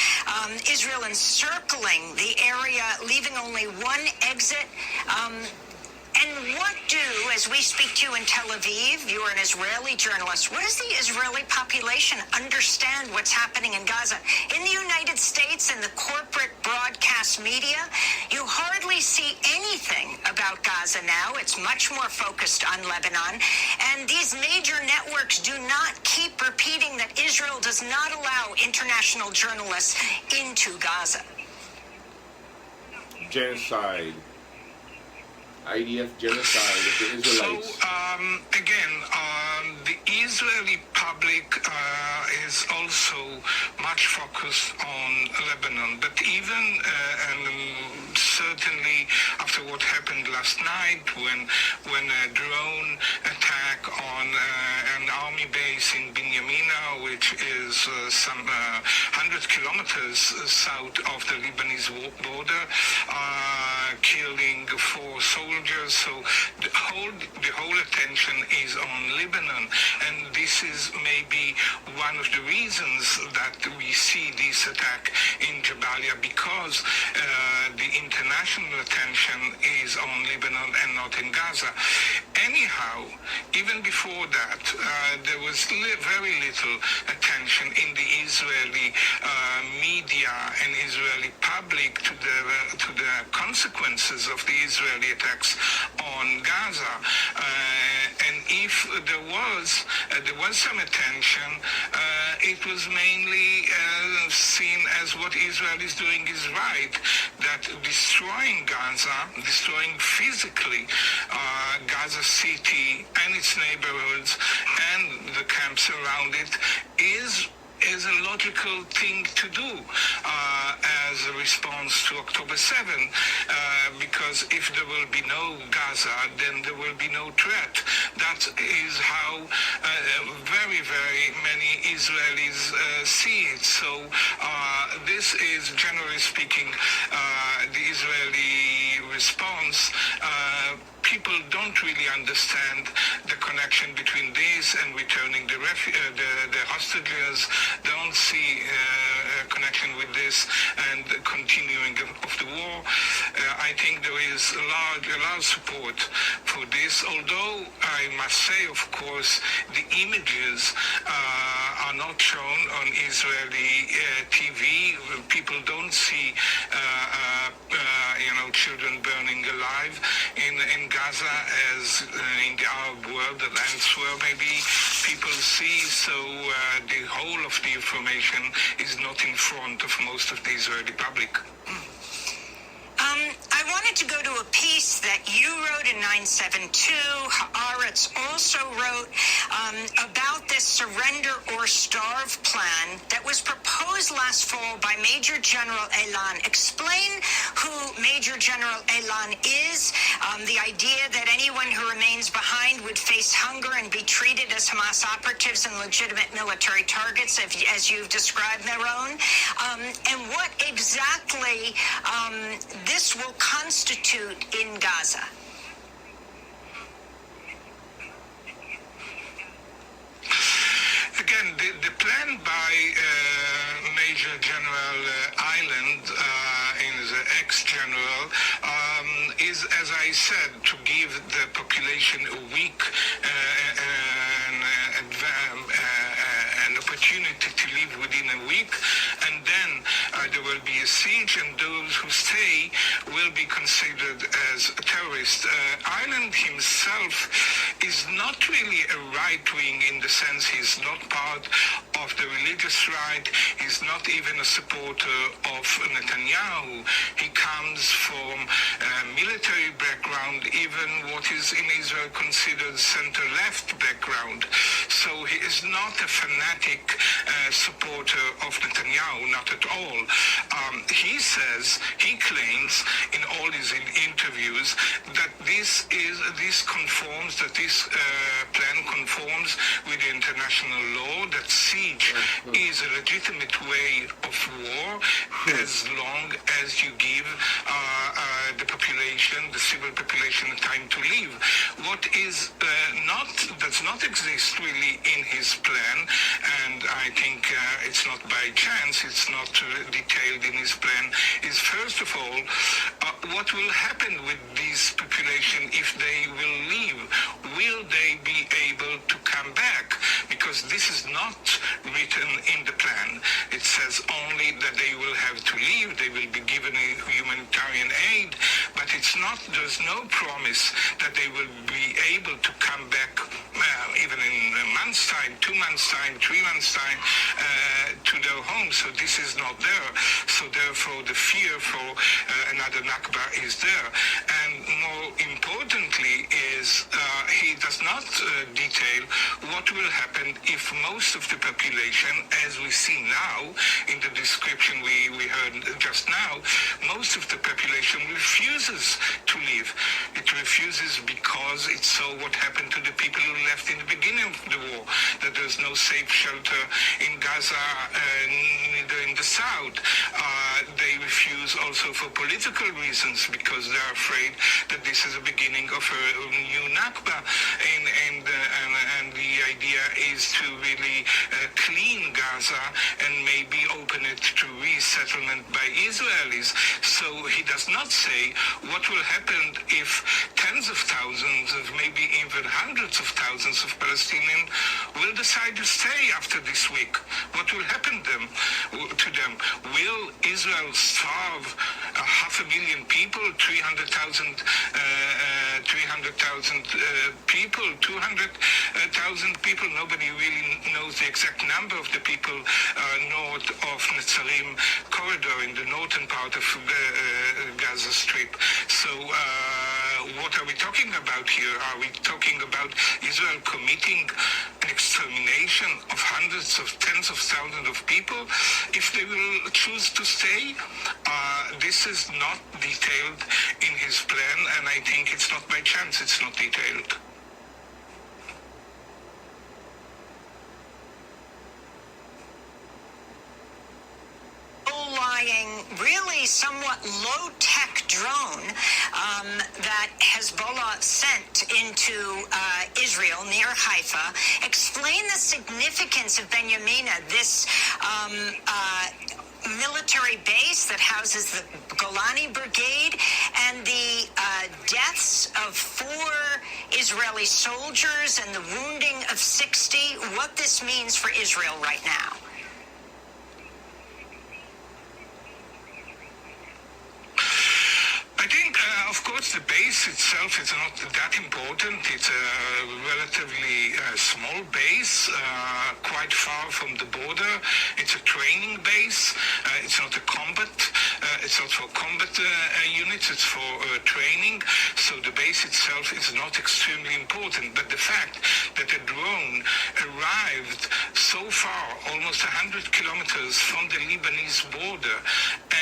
Israel encircling the area, leaving only one exit. And what as we speak to you in Tel Aviv, you're an Israeli journalist, what does the Israeli population understand what's happening in Gaza? In the United States and the corporate broadcast media, you hardly see anything about Gaza now. It's much more focused on Lebanon. And these major networks do not keep repeating that Israel does not allow international journalists into Gaza. Genocide. IDF genocide of the Israelites. So, again, the Israeli public is also much focused on Lebanon, but even and certainly after what happened last night when a drone attack on an army base in Binyamina, which is some 100 kilometers south of the Lebanese border, killing 4 soldiers. So the whole attention is on Lebanon, and this is maybe one of the reasons that we see this attack in Jabalia, because the international attention is on Lebanon and not in Gaza. Anyhow, even before that, there was very little attention in the Israeli media and Israeli public to the consequences of the Israeli attacks on Gaza. And if there was some attention, it was mainly seen as what Israel is doing is right, that destroying Gaza, destroying physically Gaza City and its neighborhoods and the camps around it is a logical thing to do as a response to October 7, because if there will be no Gaza, then there will be no threat. That is how very, very many Israelis see it. So this is, generally speaking, the Israeli response. People don't really understand the connection between this and returning the hostages. Don't see a connection with this and continuing of the war. I think there is a large support for this, although I must say, of course, the images are not shown on Israeli TV. People don't see children burning alive in Gaza as in the Arab world and elsewhere maybe people see. So the whole of the information is not in front of most of the Israeli public. I wanted to go to a piece that you wrote in 972. Haaretz also wrote about this surrender or starve plan that was proposed last fall by Major General Elan. Explain who Major General Elan is, the idea that anyone who remains behind would face hunger and be treated as Hamas operatives and legitimate military targets, as you've described, Meron, and what exactly this will constitute in Gaza. Again, the plan by Major General Island, the ex-general, is, as I said, to give the population a week an opportunity to live within a week, and then there will be a siege, and those who stay will be considered as terrorists. Ireland himself is not really a right-wing in the sense he's not part of the religious right. He's not even a supporter of Netanyahu. He comes from a military background, even what is in Israel considered center-left background. So he is not a fanatic supporter of Netanyahu, not at all. He claims in all his interviews that this plan conforms with the international law, that siege is a legitimate way of war as long as you give the population, the civil population, time to live. What is does not exist really in his plan, and I think it's not by chance, it's not detailed in his plan, is first of all, what will happen with this population if they will leave? Will they be able to come back? Because this is not written in the plan. It says only that they will have to leave, they will be given humanitarian aid, but there's no promise that they will be able to come back even in a month's time, 2 months' time, 3 months' time to their homes. So this is not there. So therefore the fear for another Nakba is there. And more importantly is he does not detail what will happen if most of the population, as we see now in the description we heard just now, most of the population refuses to leave. It refuses because it saw what happened to the people who left in the beginning of the war, that there's no safe shelter in Gaza, neither in the south. They refuse also for political reasons because they're afraid that this is the beginning of a new Nakba, and the idea is to really clean Gaza and maybe open it to resettlement by Israelis. So he does not say what will happen if tens of thousands of maybe even hundreds of thousands of Palestinians will decide to stay after this week. What will happen to them? Will Israel starve 500,000 people, 300,000 people, 200,000 people? Nobody really knows the exact number of the people north of Netzarim corridor in the northern part of Gaza Strip. So what are we talking about here? Are we talking about Israel committing an extermination of hundreds of tens of thousands of people if they will choose to stay? This is not detailed in his plan, and I think it's not by chance it's not detailed. Really somewhat low-tech drone that Hezbollah sent into Israel near Haifa. Explain the significance of Benyamina, this military base that houses the Golani Brigade, and the deaths of 4 Israeli soldiers and the wounding of 60, what this means for Israel right now. I think, of course, the base itself is not that important. It's a relatively small base, quite far from the border. It's a training base. It's not a combat. It's not for combat units. It's for training. So the base itself is not extremely important. But the fact that a drone arrived so far, almost 100 kilometers from the Lebanese border,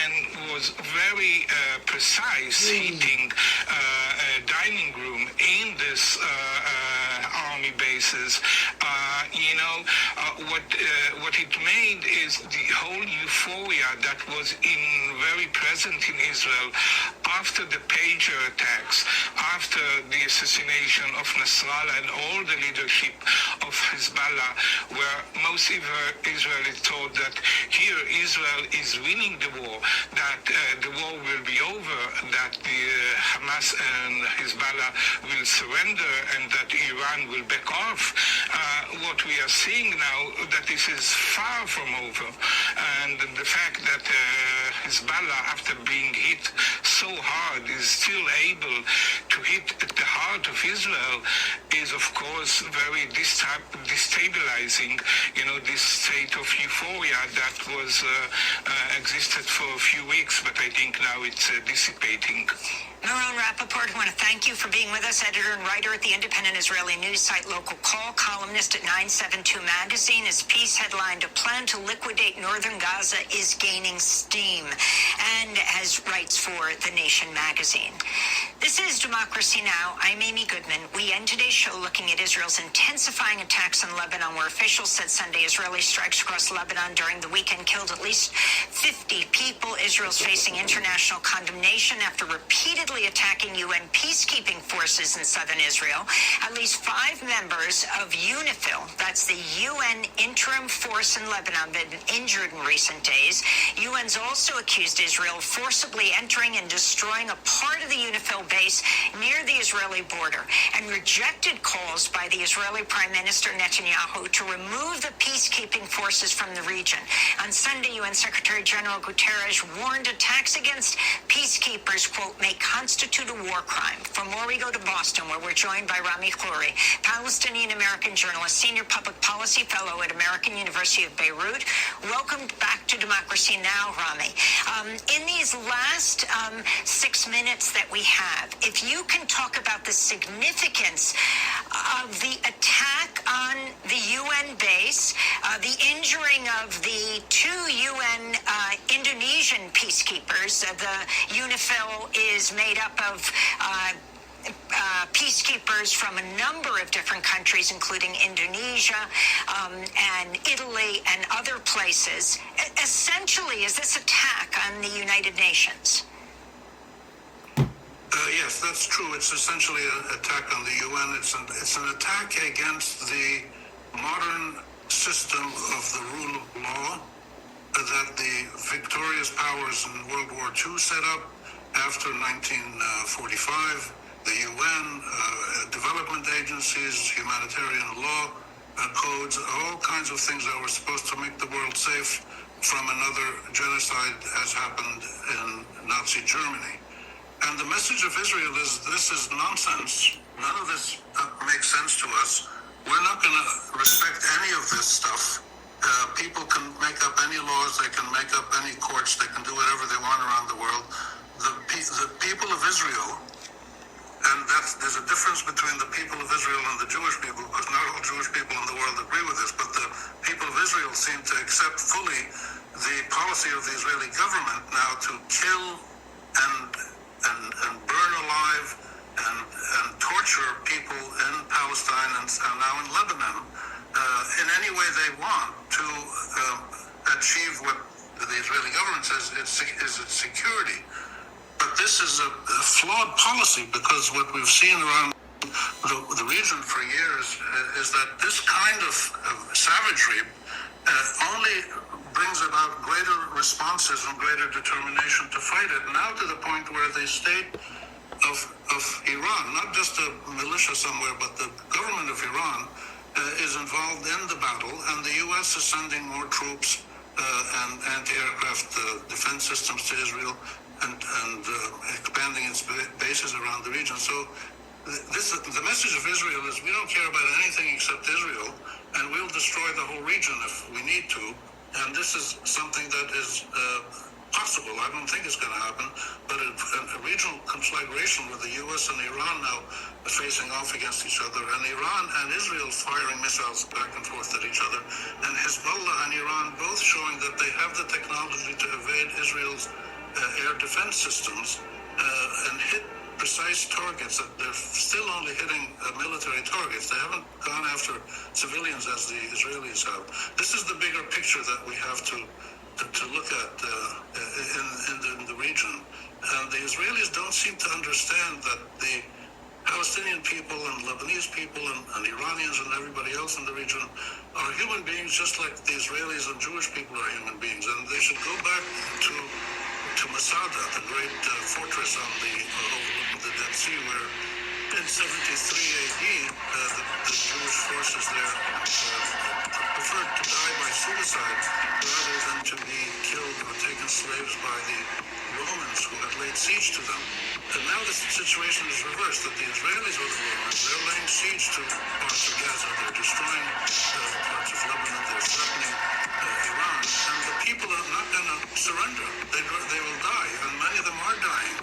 and was very precise, hitting a dining room in this army bases, what it made is the whole euphoria that was very present in Israel after the pager attacks, after the assassination of Nasrallah and all the leadership of Hezbollah, where most Israelis thought that here Israel is winning the war, that the war will be over, that the Hamas and Hezbollah will surrender, and that Iran will back off. What we are seeing now, that this is far from over, And the fact that Hezbollah, after being hit so hard, is still able to hit at the heart of Israel is, of course, very destabilizing. This state of euphoria that was existed for a few weeks, but I think now it's dissipating. Meron Rappaport, I want to thank you for being with us, editor and writer at the independent Israeli news site Local Call, columnist at 972 Magazine. His piece headlined, "A Plan to Liquidate Northern Gaza is Gaining Steam," and has writes for The Nation magazine. This is Democracy Now! I'm Amy Goodman. We end today's show looking at Israel's intensifying attacks in Lebanon, where officials said Sunday Israeli strikes across Lebanon during the weekend killed at least 50 people. Israel's facing international condemnation after repeatedly attacking UN peacekeeping forces in southern Israel. At least 5 members of UNIFIL, that's the UN interim force in Lebanon, have been injured in recent days. UN's also accused Israel of forcibly entering and destroying a part of the UNIFIL base near the Israeli border, and rejected calls by the Israeli Prime Minister Netanyahu to remove the peacekeeping forces from the region. On Sunday, UN Secretary General Guterres warned attacks against peacekeepers, quote, may constitute a war crime. For more, we go to Boston, where we're joined by Rami Khouri, Palestinian-American journalist, senior public policy fellow at American University of Beirut. Welcome back to Democracy Now!, Rami. In these last 6 minutes that we have, if you can talk about the significance of the attack on the UN base, the injuring of the 2 UN Indonesian peacekeepers. The UNIFIL is made up of peacekeepers from a number of different countries, including Indonesia and Italy and other places. Essentially, is this attack on the United Nations? Yes, that's true. It's essentially an attack on the UN. It's an attack against the modern system of the rule of law that the victorious powers in World War II set up after 1945. The UN, development agencies, humanitarian law codes, all kinds of things that were supposed to make the world safe from another genocide as happened in Nazi Germany. And the message of Israel is, this is nonsense. None of this makes sense to us. We're not going to respect any of this stuff. People can make up any laws, they can make up any courts, they can do whatever they want around the world. The people of Israel, and there's a difference between the people of Israel and the Jewish people, because not all Jewish people in the world agree with this, but the people of Israel seem to accept fully the policy of the Israeli government now to kill and burn alive and torture people in Palestine and now in Lebanon in any way they want to achieve what the Israeli government says is its security. But this is a flawed policy, because what we've seen around the region for years is that this kind of savagery only brings about greater responses and greater determination to fight it, now to the point where the state of Iran, not just a militia somewhere, but the government of Iran is involved in the battle, and the U.S. is sending more troops and anti-aircraft defense systems to Israel and expanding its bases around the region. So the message of Israel is, we don't care about anything except Israel, and we'll destroy the whole region if we need to. And this is something that is possible. I don't think it's going to happen, but a regional conflagration with the U.S. and Iran now facing off against each other, and Iran and Israel firing missiles back and forth at each other, and Hezbollah and Iran both showing that they have the technology to evade Israel's air defense systems and hit precise targets. That they're still only hitting military targets. They haven't gone after civilians as the Israelis have. This is the bigger picture that we have to look at in the region. And the Israelis don't seem to understand that the Palestinian people and Lebanese people and Iranians and everybody else in the region are human beings, just like the Israelis and Jewish people are human beings. And they should go back to Masada, the great fortress on overlooking the Dead Sea, where In 73 AD, the Jewish forces there preferred to die by suicide rather than to be killed or taken slaves by the Romans who had laid siege to them. And now the situation is reversed, that the Israelis or the Romans, they're laying siege to parts of Gaza, they're destroying parts of Lebanon, they're threatening Iran, and the people are not going to surrender. They will die, and many of them are dying.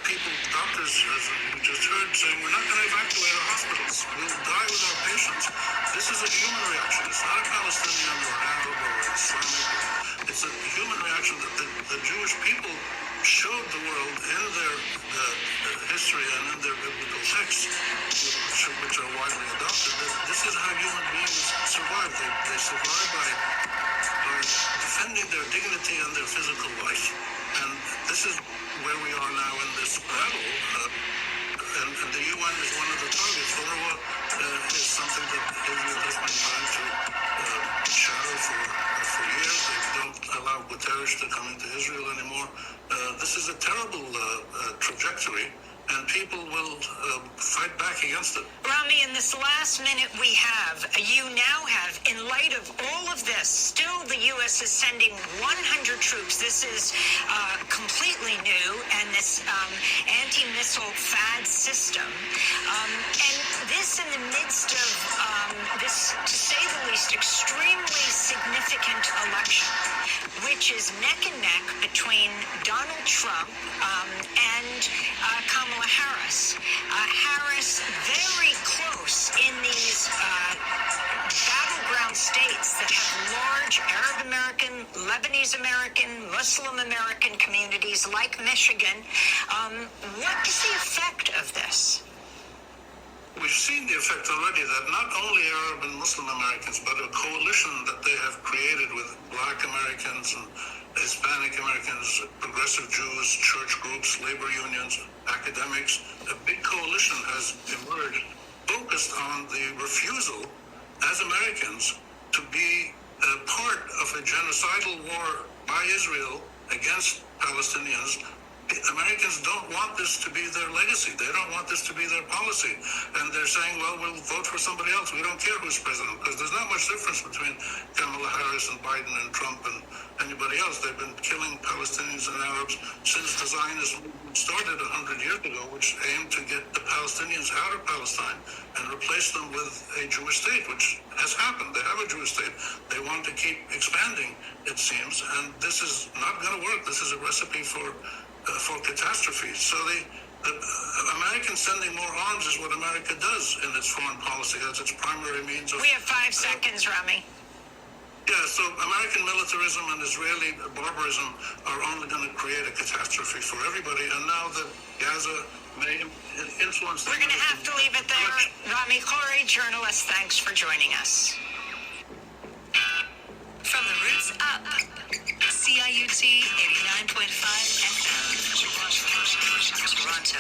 People, doctors, as we just heard, saying we're not going to evacuate our hospitals. We'll die with our patients. This is a human reaction. It's not a Palestinian or Arab or Islamic. It's a human reaction that the Jewish people showed the world in their history and in their biblical texts, which are widely adopted, that this is how human beings survive. They survive by defending their dignity and their physical life. And this is where we are now in this battle. And the UN is one of the targets. UNRWA is something that Israel has been trying to shadow for years. They don't allow Guterres to come into Israel anymore. This is a terrible trajectory, and people will fight back against it. Rami, in this last minute we have, you now have, in light of all of this, still the U.S. is sending 100 troops. This is completely new, and this anti-missile THAAD system. And this in the midst of this, to say the least, extremely significant election, which is neck and neck between Donald Trump and Kamala Harris. Harris very close in these battleground states that have large Arab American, Lebanese American, Muslim American communities like Michigan. What is the effect of this? We've seen the effect already that not only Arab and Muslim Americans, but a coalition that they have created with Black Americans and Hispanic Americans, progressive Jews, church groups, labor unions, academics, a big coalition has emerged focused on the refusal as Americans to be a part of a genocidal war by Israel against Palestinians. Americans don't want this to be their legacy. They don't want this to be their policy. And they're saying, well, we'll vote for somebody else. We don't care who's president, because there's not much difference between Kamala Harris and Biden and Trump and anybody else. They've been killing Palestinians and Arabs since the Zionist movement started 100 years ago, which aimed to get the Palestinians out of Palestine and replace them with a Jewish state, which has happened. They have a Jewish state. They want to keep expanding, it seems, and this is not going to work. This is a recipe for catastrophe. So the Americans sending more arms is what America does in its foreign policy. That's its primary means of... We have 5 seconds, Rami. Yeah, so American militarism and Israeli barbarism are only going to create a catastrophe for everybody. And now that Gaza may influence... We're going to have to leave it there. Rami Khoury, journalist, thanks for joining us. From the roots up, CIUT 89.5 FM, Toronto.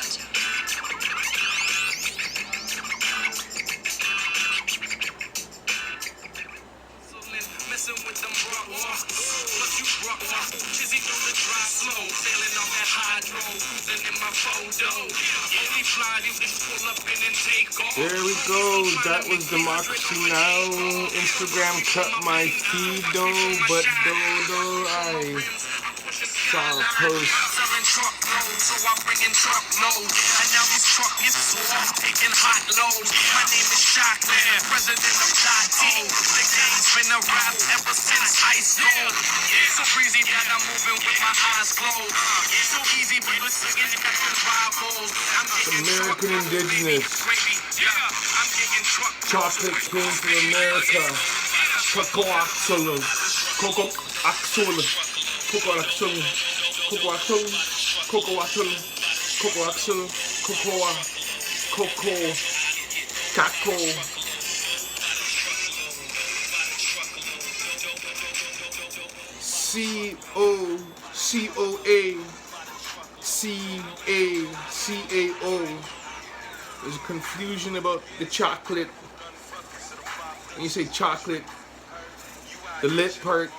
Messing with them plus you Chizzy on the dry slow, sailing on that hydro, cruising in my photo. Only fly, you just pull up in and take off. There we go. That was Democracy Now! Instagram cut my feed though, but though I saw a post. So I'm bringing truckloads, and now these truckers are taking hot loads. My name is Shock Man, president of .O. The game's been a rap ever since high school. So breezy that I'm moving with my eyes closed. So easy, but the singing got the rivals. American Indigenous chocolate came to America. Cocoa axolotl, cocoa axolotl, cocoa axolotl, cocoa axolotl, cocoa axolotl, cocoa axolotl, cocoa, caco. COCOA-CACAO. There's a confusion about the chocolate. When you say chocolate, the lit part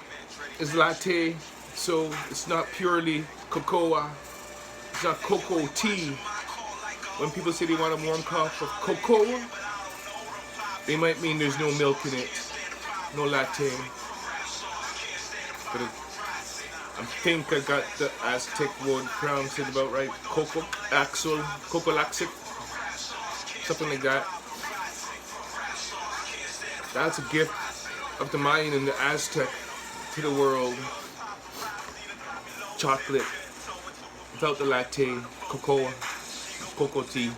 is latte, so it's not purely cocoa. It's not cocoa tea. when people say they want a warm cup of cocoa, they might mean there's no milk in it, no latte. But I think I got the Aztec word pronounced about right. Coco laxit, something like that. That's a gift of the Mayan and the Aztec to the world. Chocolate without the latte, cocoa tea.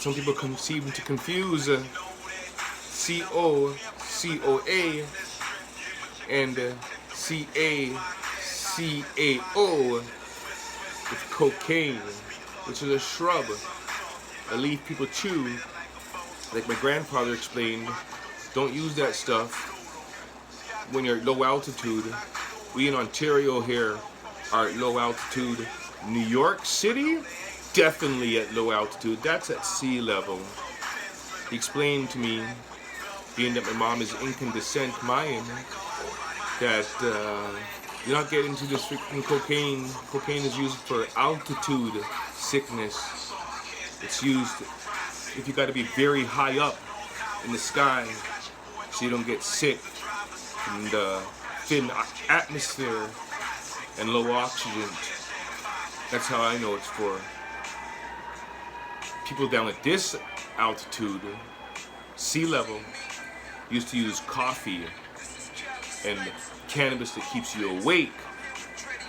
Some people seem to confuse COCOA and CACAO with cocaine, which is a shrub, a leaf people chew. Like my grandfather explained, don't use that stuff when you're at low altitude. We in Ontario here are at low altitude. New York City, definitely at low altitude. That's at sea level. He explained to me, being that my mom is Incan descent Mayan, that you're not getting into this freaking cocaine. Cocaine is used for altitude sickness. It's used if you got to be very high up in the sky so you don't get sick from the thin atmosphere and low oxygen. That's how I know it's for. People down at this altitude, sea level, used to use coffee and cannabis that keeps you awake.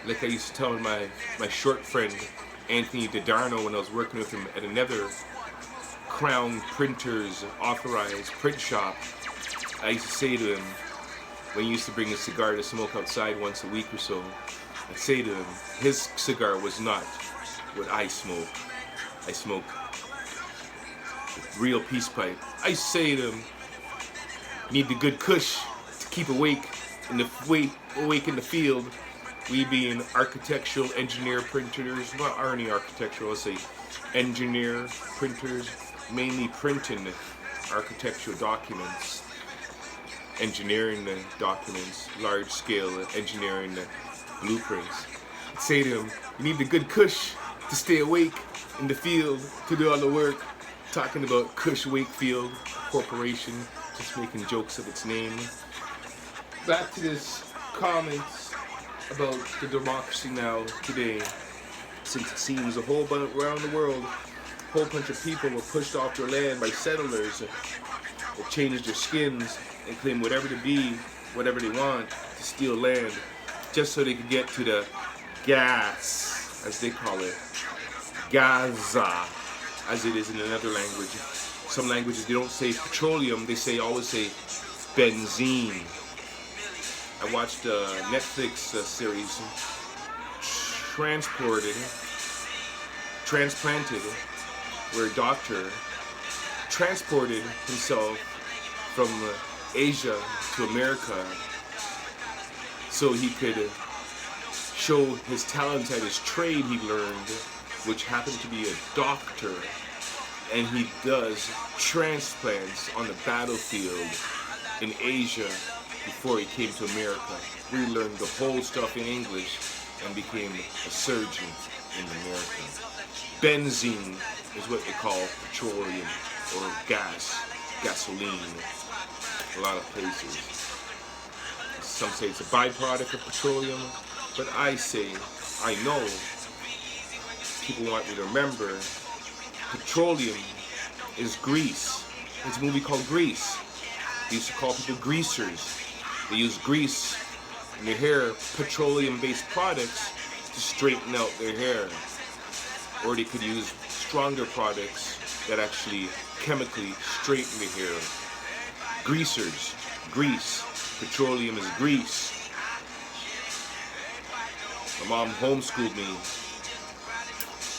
Like I used to tell my short friend Anthony DiDarno when I was working with him at another Crown Printers authorized print shop. I used to say to him, when he used to bring a cigar to smoke outside once a week or so, I'd say to him, his cigar was not what I smoke. I smoke real peace pipe. I say to him, need the good kush to keep awake in the field. We being architectural engineer printers, not only architectural, I'll say engineer printers, mainly printing architectural documents, engineering the documents, large scale engineering the blueprints. I'd say to him, you need the good kush to stay awake in the field to do all the work. Talking about Kush Wakefield Corporation, just making jokes of its name. Back to this comments about the democracy now today. Since it seems a whole bunch around the world, a whole bunch of people were pushed off their land by settlers that changed their skins and claim whatever to be, whatever they want, to steal land, just so they could get to the gas, as they call it, Gaza, as it is in another language. Some languages they don't say petroleum, they always say benzene. I watched a Netflix series, Transplanted, where a doctor transported himself from Asia to America so he could show his talent at his trade he learned, which happened to be a doctor, and he does transplants on the battlefield in Asia before he came to America. We learned the whole stuff in English and became a surgeon in America. Benzene is what they call petroleum or gasoline, a lot of places. Some say it's a byproduct of petroleum, but I know people want me to remember, petroleum is grease. There's a movie called Grease. They used to call people greasers. They use grease in their hair, petroleum-based products, to straighten out their hair. Or they could use stronger products that actually chemically straighten the hair. Greasers, grease. Petroleum is grease. My mom homeschooled me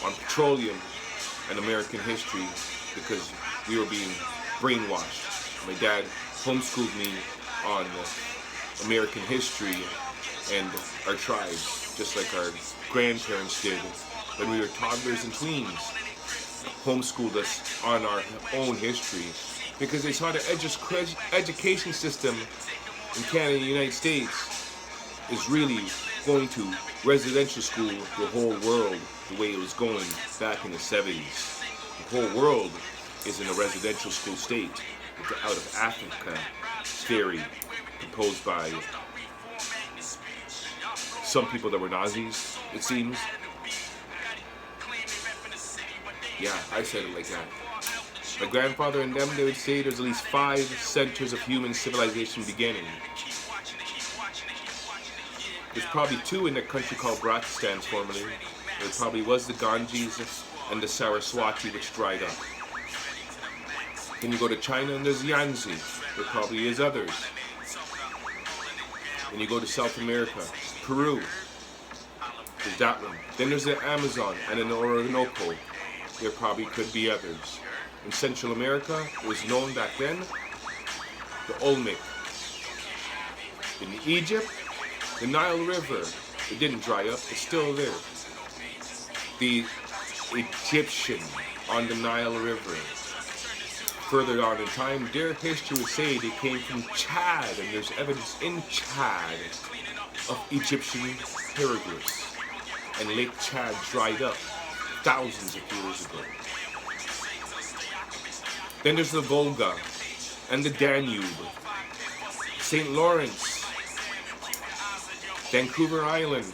on petroleum and American history because we were being brainwashed. My dad homeschooled me on American history and our tribes, just like our grandparents did when we were toddlers and tweens. Homeschooled us on our own history because they saw the education system in Canada and the United States is really going to residential school the whole world the way it was going back in the 70s. The whole world is in a residential school state with the out of Africa theory proposed by some people that were Nazis, it seems. Yeah, I said it like that. My grandfather and them, they would say there's at least 5 centers of human civilization beginning. There's probably 2 in a country called Pakistan formerly. There probably was the Ganges and the Saraswati, which dried up. Then you go to China and there's Yangtze. There probably is others. Then you go to South America, Peru. There's that one. Then there's the Amazon and an Orinoco. There probably could be others. In Central America, it was known back then, the Olmec. In Egypt, the Nile River, it didn't dry up, it's still there. The Egyptian on the Nile River. Further on in time, their history would say they came from Chad, and there's evidence in Chad of Egyptian hieroglyphs. And Lake Chad dried up thousands of years ago. Then there's the Volga and the Danube, St. Lawrence, Vancouver Island.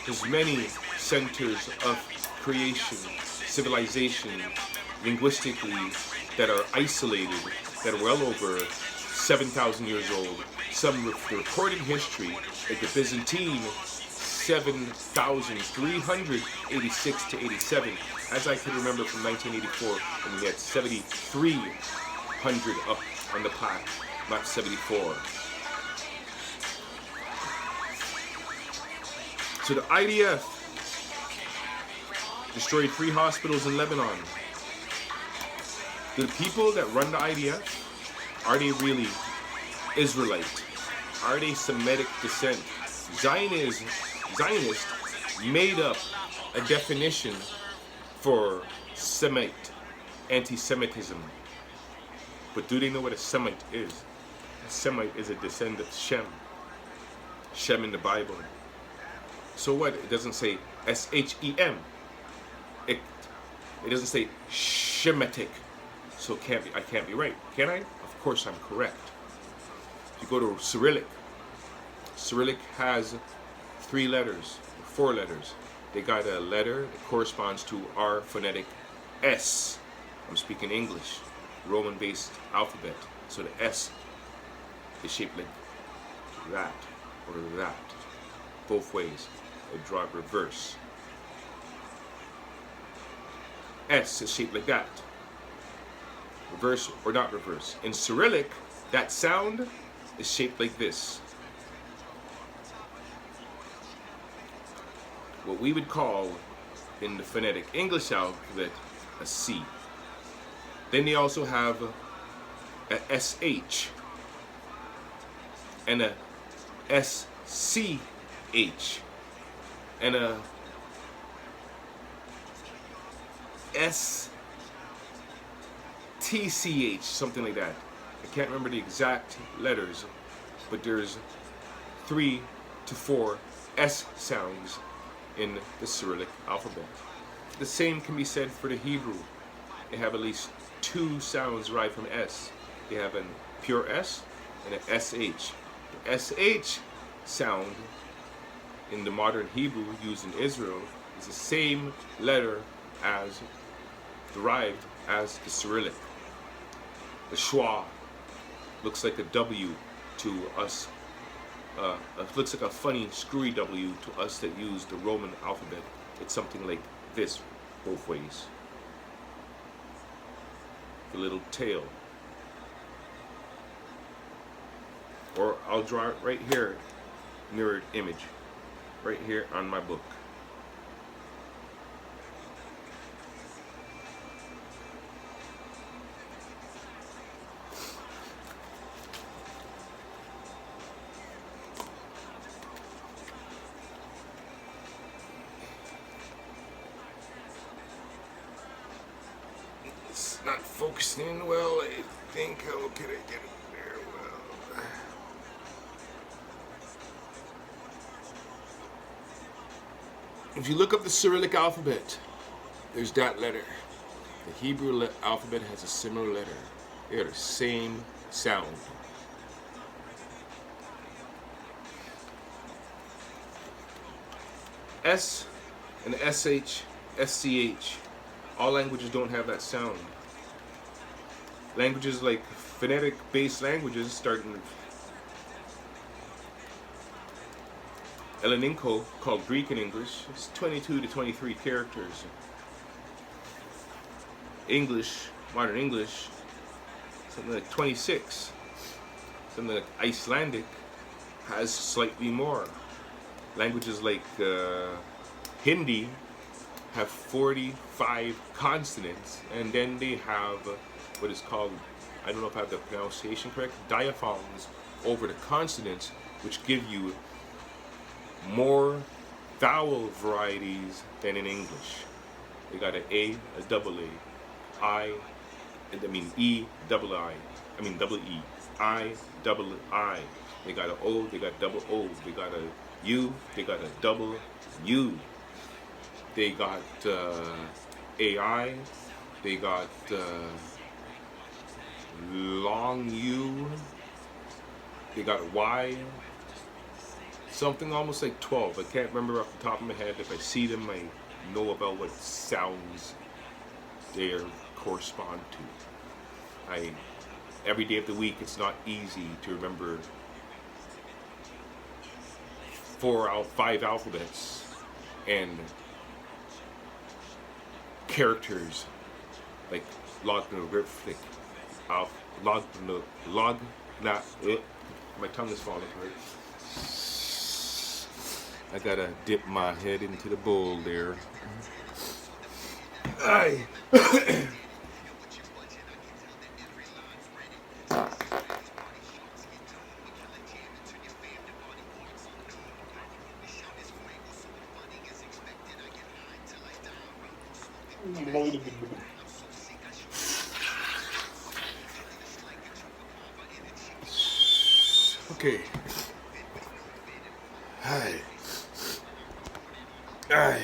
There's many centers of creation, civilization, linguistically, that are isolated, that are well over 7,000 years old. Some recorded history, like the Byzantine, 7,386 to 87, as I can remember from 1984, when we had 7,300 up on the plaque, not 74. So the IDF destroyed 3 hospitals in Lebanon. The people that run the IDF, are they really Israelite? Are they Semitic descent? Zionists made up a definition for Semite, anti-Semitism. But do they know what a Semite is? A Semite is a descendant of Shem. Shem in the Bible. So what? It doesn't say S-H-E-M. It doesn't say Shemitic. So I can't be right, can I? Of course I'm correct. If you go to Cyrillic, Cyrillic has 3 letters, 4 letters. They got a letter that corresponds to our phonetic S. I'm speaking English, Roman-based alphabet. So the S is shaped like that or that, both ways. I draw it reverse. S is shaped like that. Reverse or not reverse. In Cyrillic, that sound is shaped like this. What we would call in the phonetic English alphabet a C. Then they also have a SH and a SCH and a STCH, something like that. I can't remember the exact letters, but there's 3 to 4 S sounds in the Cyrillic alphabet. The same can be said for the Hebrew. They have at least 2 sounds derived from S. They have a pure S and an SH. The SH sound in the modern Hebrew used in Israel is the same letter as derived as the Cyrillic. The schwa looks like a W to us. It looks like a funny screwy W to us that use the Roman alphabet. It's something like this both ways. The little tail. Or I'll draw it right here, mirrored image, right here on my book. It's not focusing well, I think. How could I get it there? Well, If you look up the Cyrillic alphabet, there's that letter. The Hebrew alphabet has a similar letter. They are the same sound. S and SH, SCH, all languages don't have that sound. Languages like phonetic-based languages, starting Helleninko, called Greek in English, it's 22 to 23 characters. English, modern English, something like 26. Something like Icelandic has slightly more. Languages like Hindi have 45 consonants, and then they have what is called, I don't know if I have the pronunciation correct, diaphones over the consonants, which give you more vowel varieties than in English. They got an A, a double A, E, double I, double E, I, double I. They got an O, they got double O, they got a U, they got a double U. They got AI, they got long U, they got Y, something almost like 12. I can't remember off the top of my head. If I see them, I know about what sounds they correspond to. Every day of the week, it's not easy to remember 4 out of 5 alphabets and characters like logarithmic, my tongue is falling apart. I gotta dip my head into the bowl there. Aye. Okay. Hi. Aye.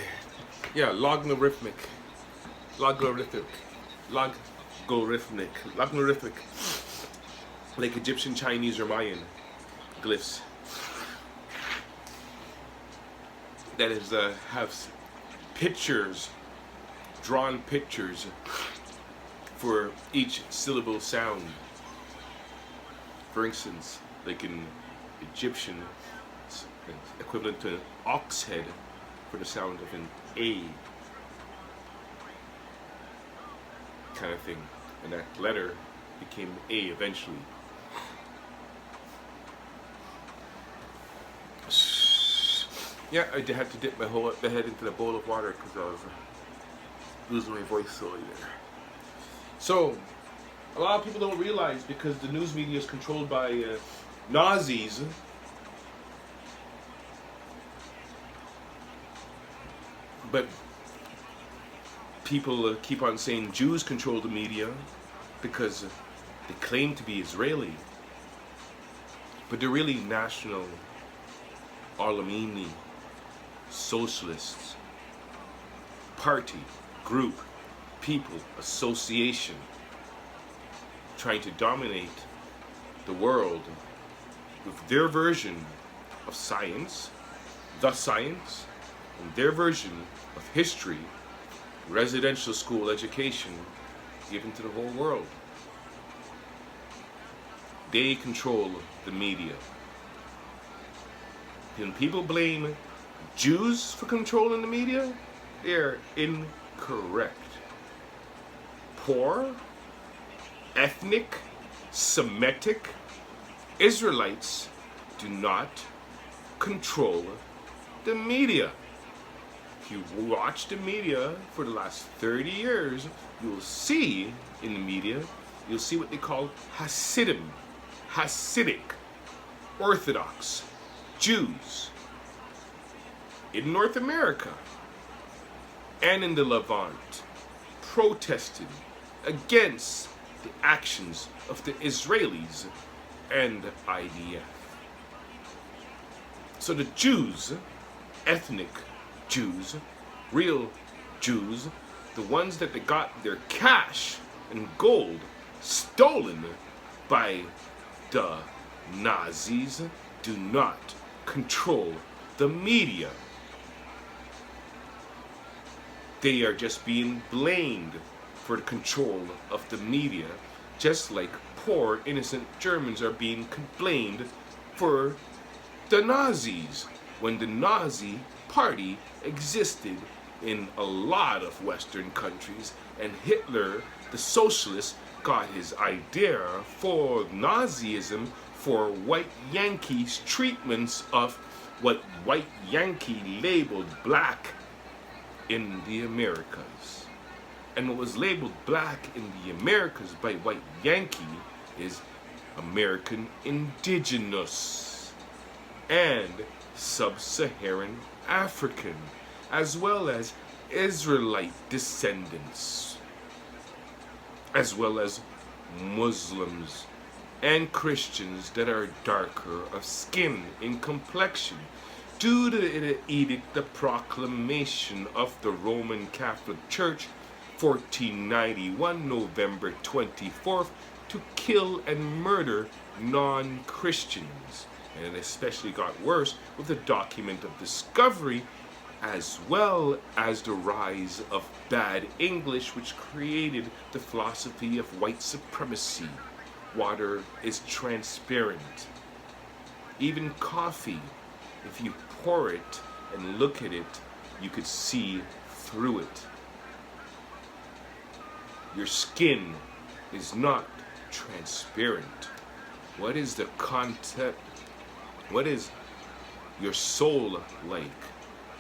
Yeah, logarithmic. Like Egyptian, Chinese, or Mayan glyphs. That is, have pictures, drawn pictures for each syllable sound. For instance, like in Egyptian, it's equivalent to an ox head for the sound of an A kind of thing, and that letter became A eventually. Yeah, I had to dip my head into the bowl of water because I was losing my voice slowly there. So, a lot of people don't realize, because the news media is controlled by Nazis, but people keep on saying Jews control the media because they claim to be Israeli, but they're really national Arlamini socialists, party, group, people, association, trying to dominate the world with their version of science, the science, and their version of history, residential school education given to the whole world. They control the media. When people blame Jews for controlling the media, they're incorrect. Poor, ethnic, Semitic Israelites do not control the media. If you watch the media for the last 30 years, you'll see in the media, you'll see what they call Hasidim, Hasidic, Orthodox Jews in North America and in the Levant protested against the actions of the Israelis and the IDF. So the Jews, ethnic Jews, real Jews, the ones that they got their cash and gold stolen by the Nazis, do not control the media. They are just being blamed for the control of the media, just like poor innocent Germans are being blamed for the Nazis, when the Nazi party existed in a lot of Western countries, and Hitler, the socialist, got his idea for Nazism for white Yankees' treatments of what white Yankee labeled black in the Americas. And what was labeled black in the Americas by white Yankee is American indigenous and sub-Saharan African, as well as Israelite descendants, as well as Muslims and Christians that are darker of skin in complexion, due to the edict, the proclamation of the Roman Catholic Church, 1491, November 24th, to kill and murder non-Christians. And it especially got worse with the document of discovery, as well as the rise of bad English, which created the philosophy of white supremacy. Water is transparent. Even coffee, if you pour it and look at it, you could see through it. Your skin is not transparent. What is the content? What is your soul like?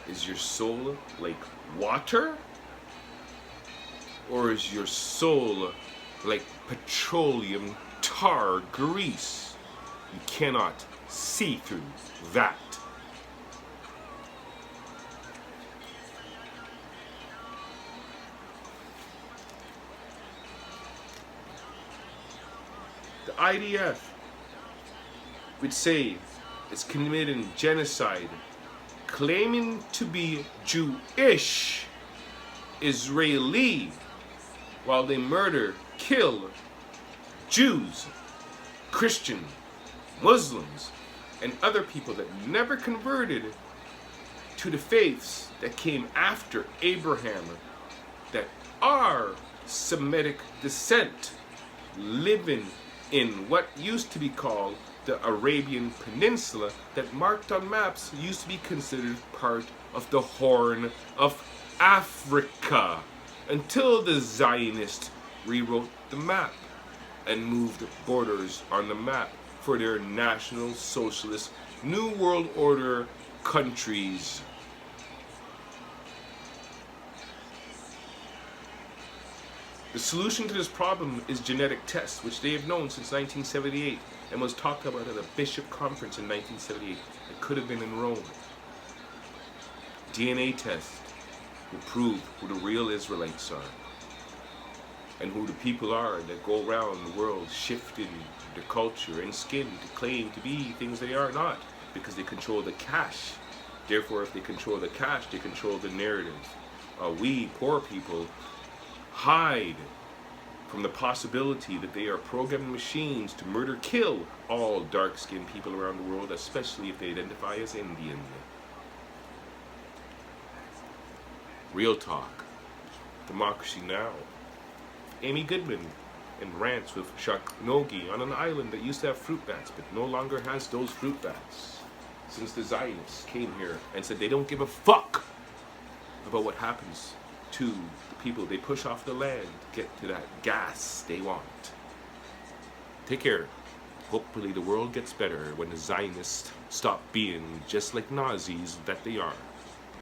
Is your soul like water? Or is your soul like petroleum tar grease? You cannot see through that. The IDF would say it's committing genocide, claiming to be Jewish Israeli, while they murder, kill Jews, Christian, Muslims, and other people that never converted to the faiths that came after Abraham, that are Semitic descent, living in what used to be called the Arabian Peninsula, that marked on maps used to be considered part of the Horn of Africa, until the Zionists rewrote the map and moved borders on the map for their National Socialist New World Order countries. The solution to this problem is genetic tests, which they have known since 1978 and was talked about at a bishop conference in 1978. It could have been in Rome. DNA tests will prove who the real Israelites are and who the people are that go around the world shifting their culture and skin to claim to be things they are not, because they control the cash. Therefore, if they control the cash, they control the narrative. We, poor people, hide from the possibility that they are programming machines to murder, kill all dark-skinned people around the world, especially if they identify as Indian. Real talk. Democracy Now! Amy Goodman and rants with Shaknogi on an island that used to have fruit bats, but no longer has those fruit bats, since the Zionists came here and said they don't give a fuck about what happens to the people they push off the land to get to that gas they want. Take care. Hopefully the world gets better when the Zionists stop being just like Nazis that they are.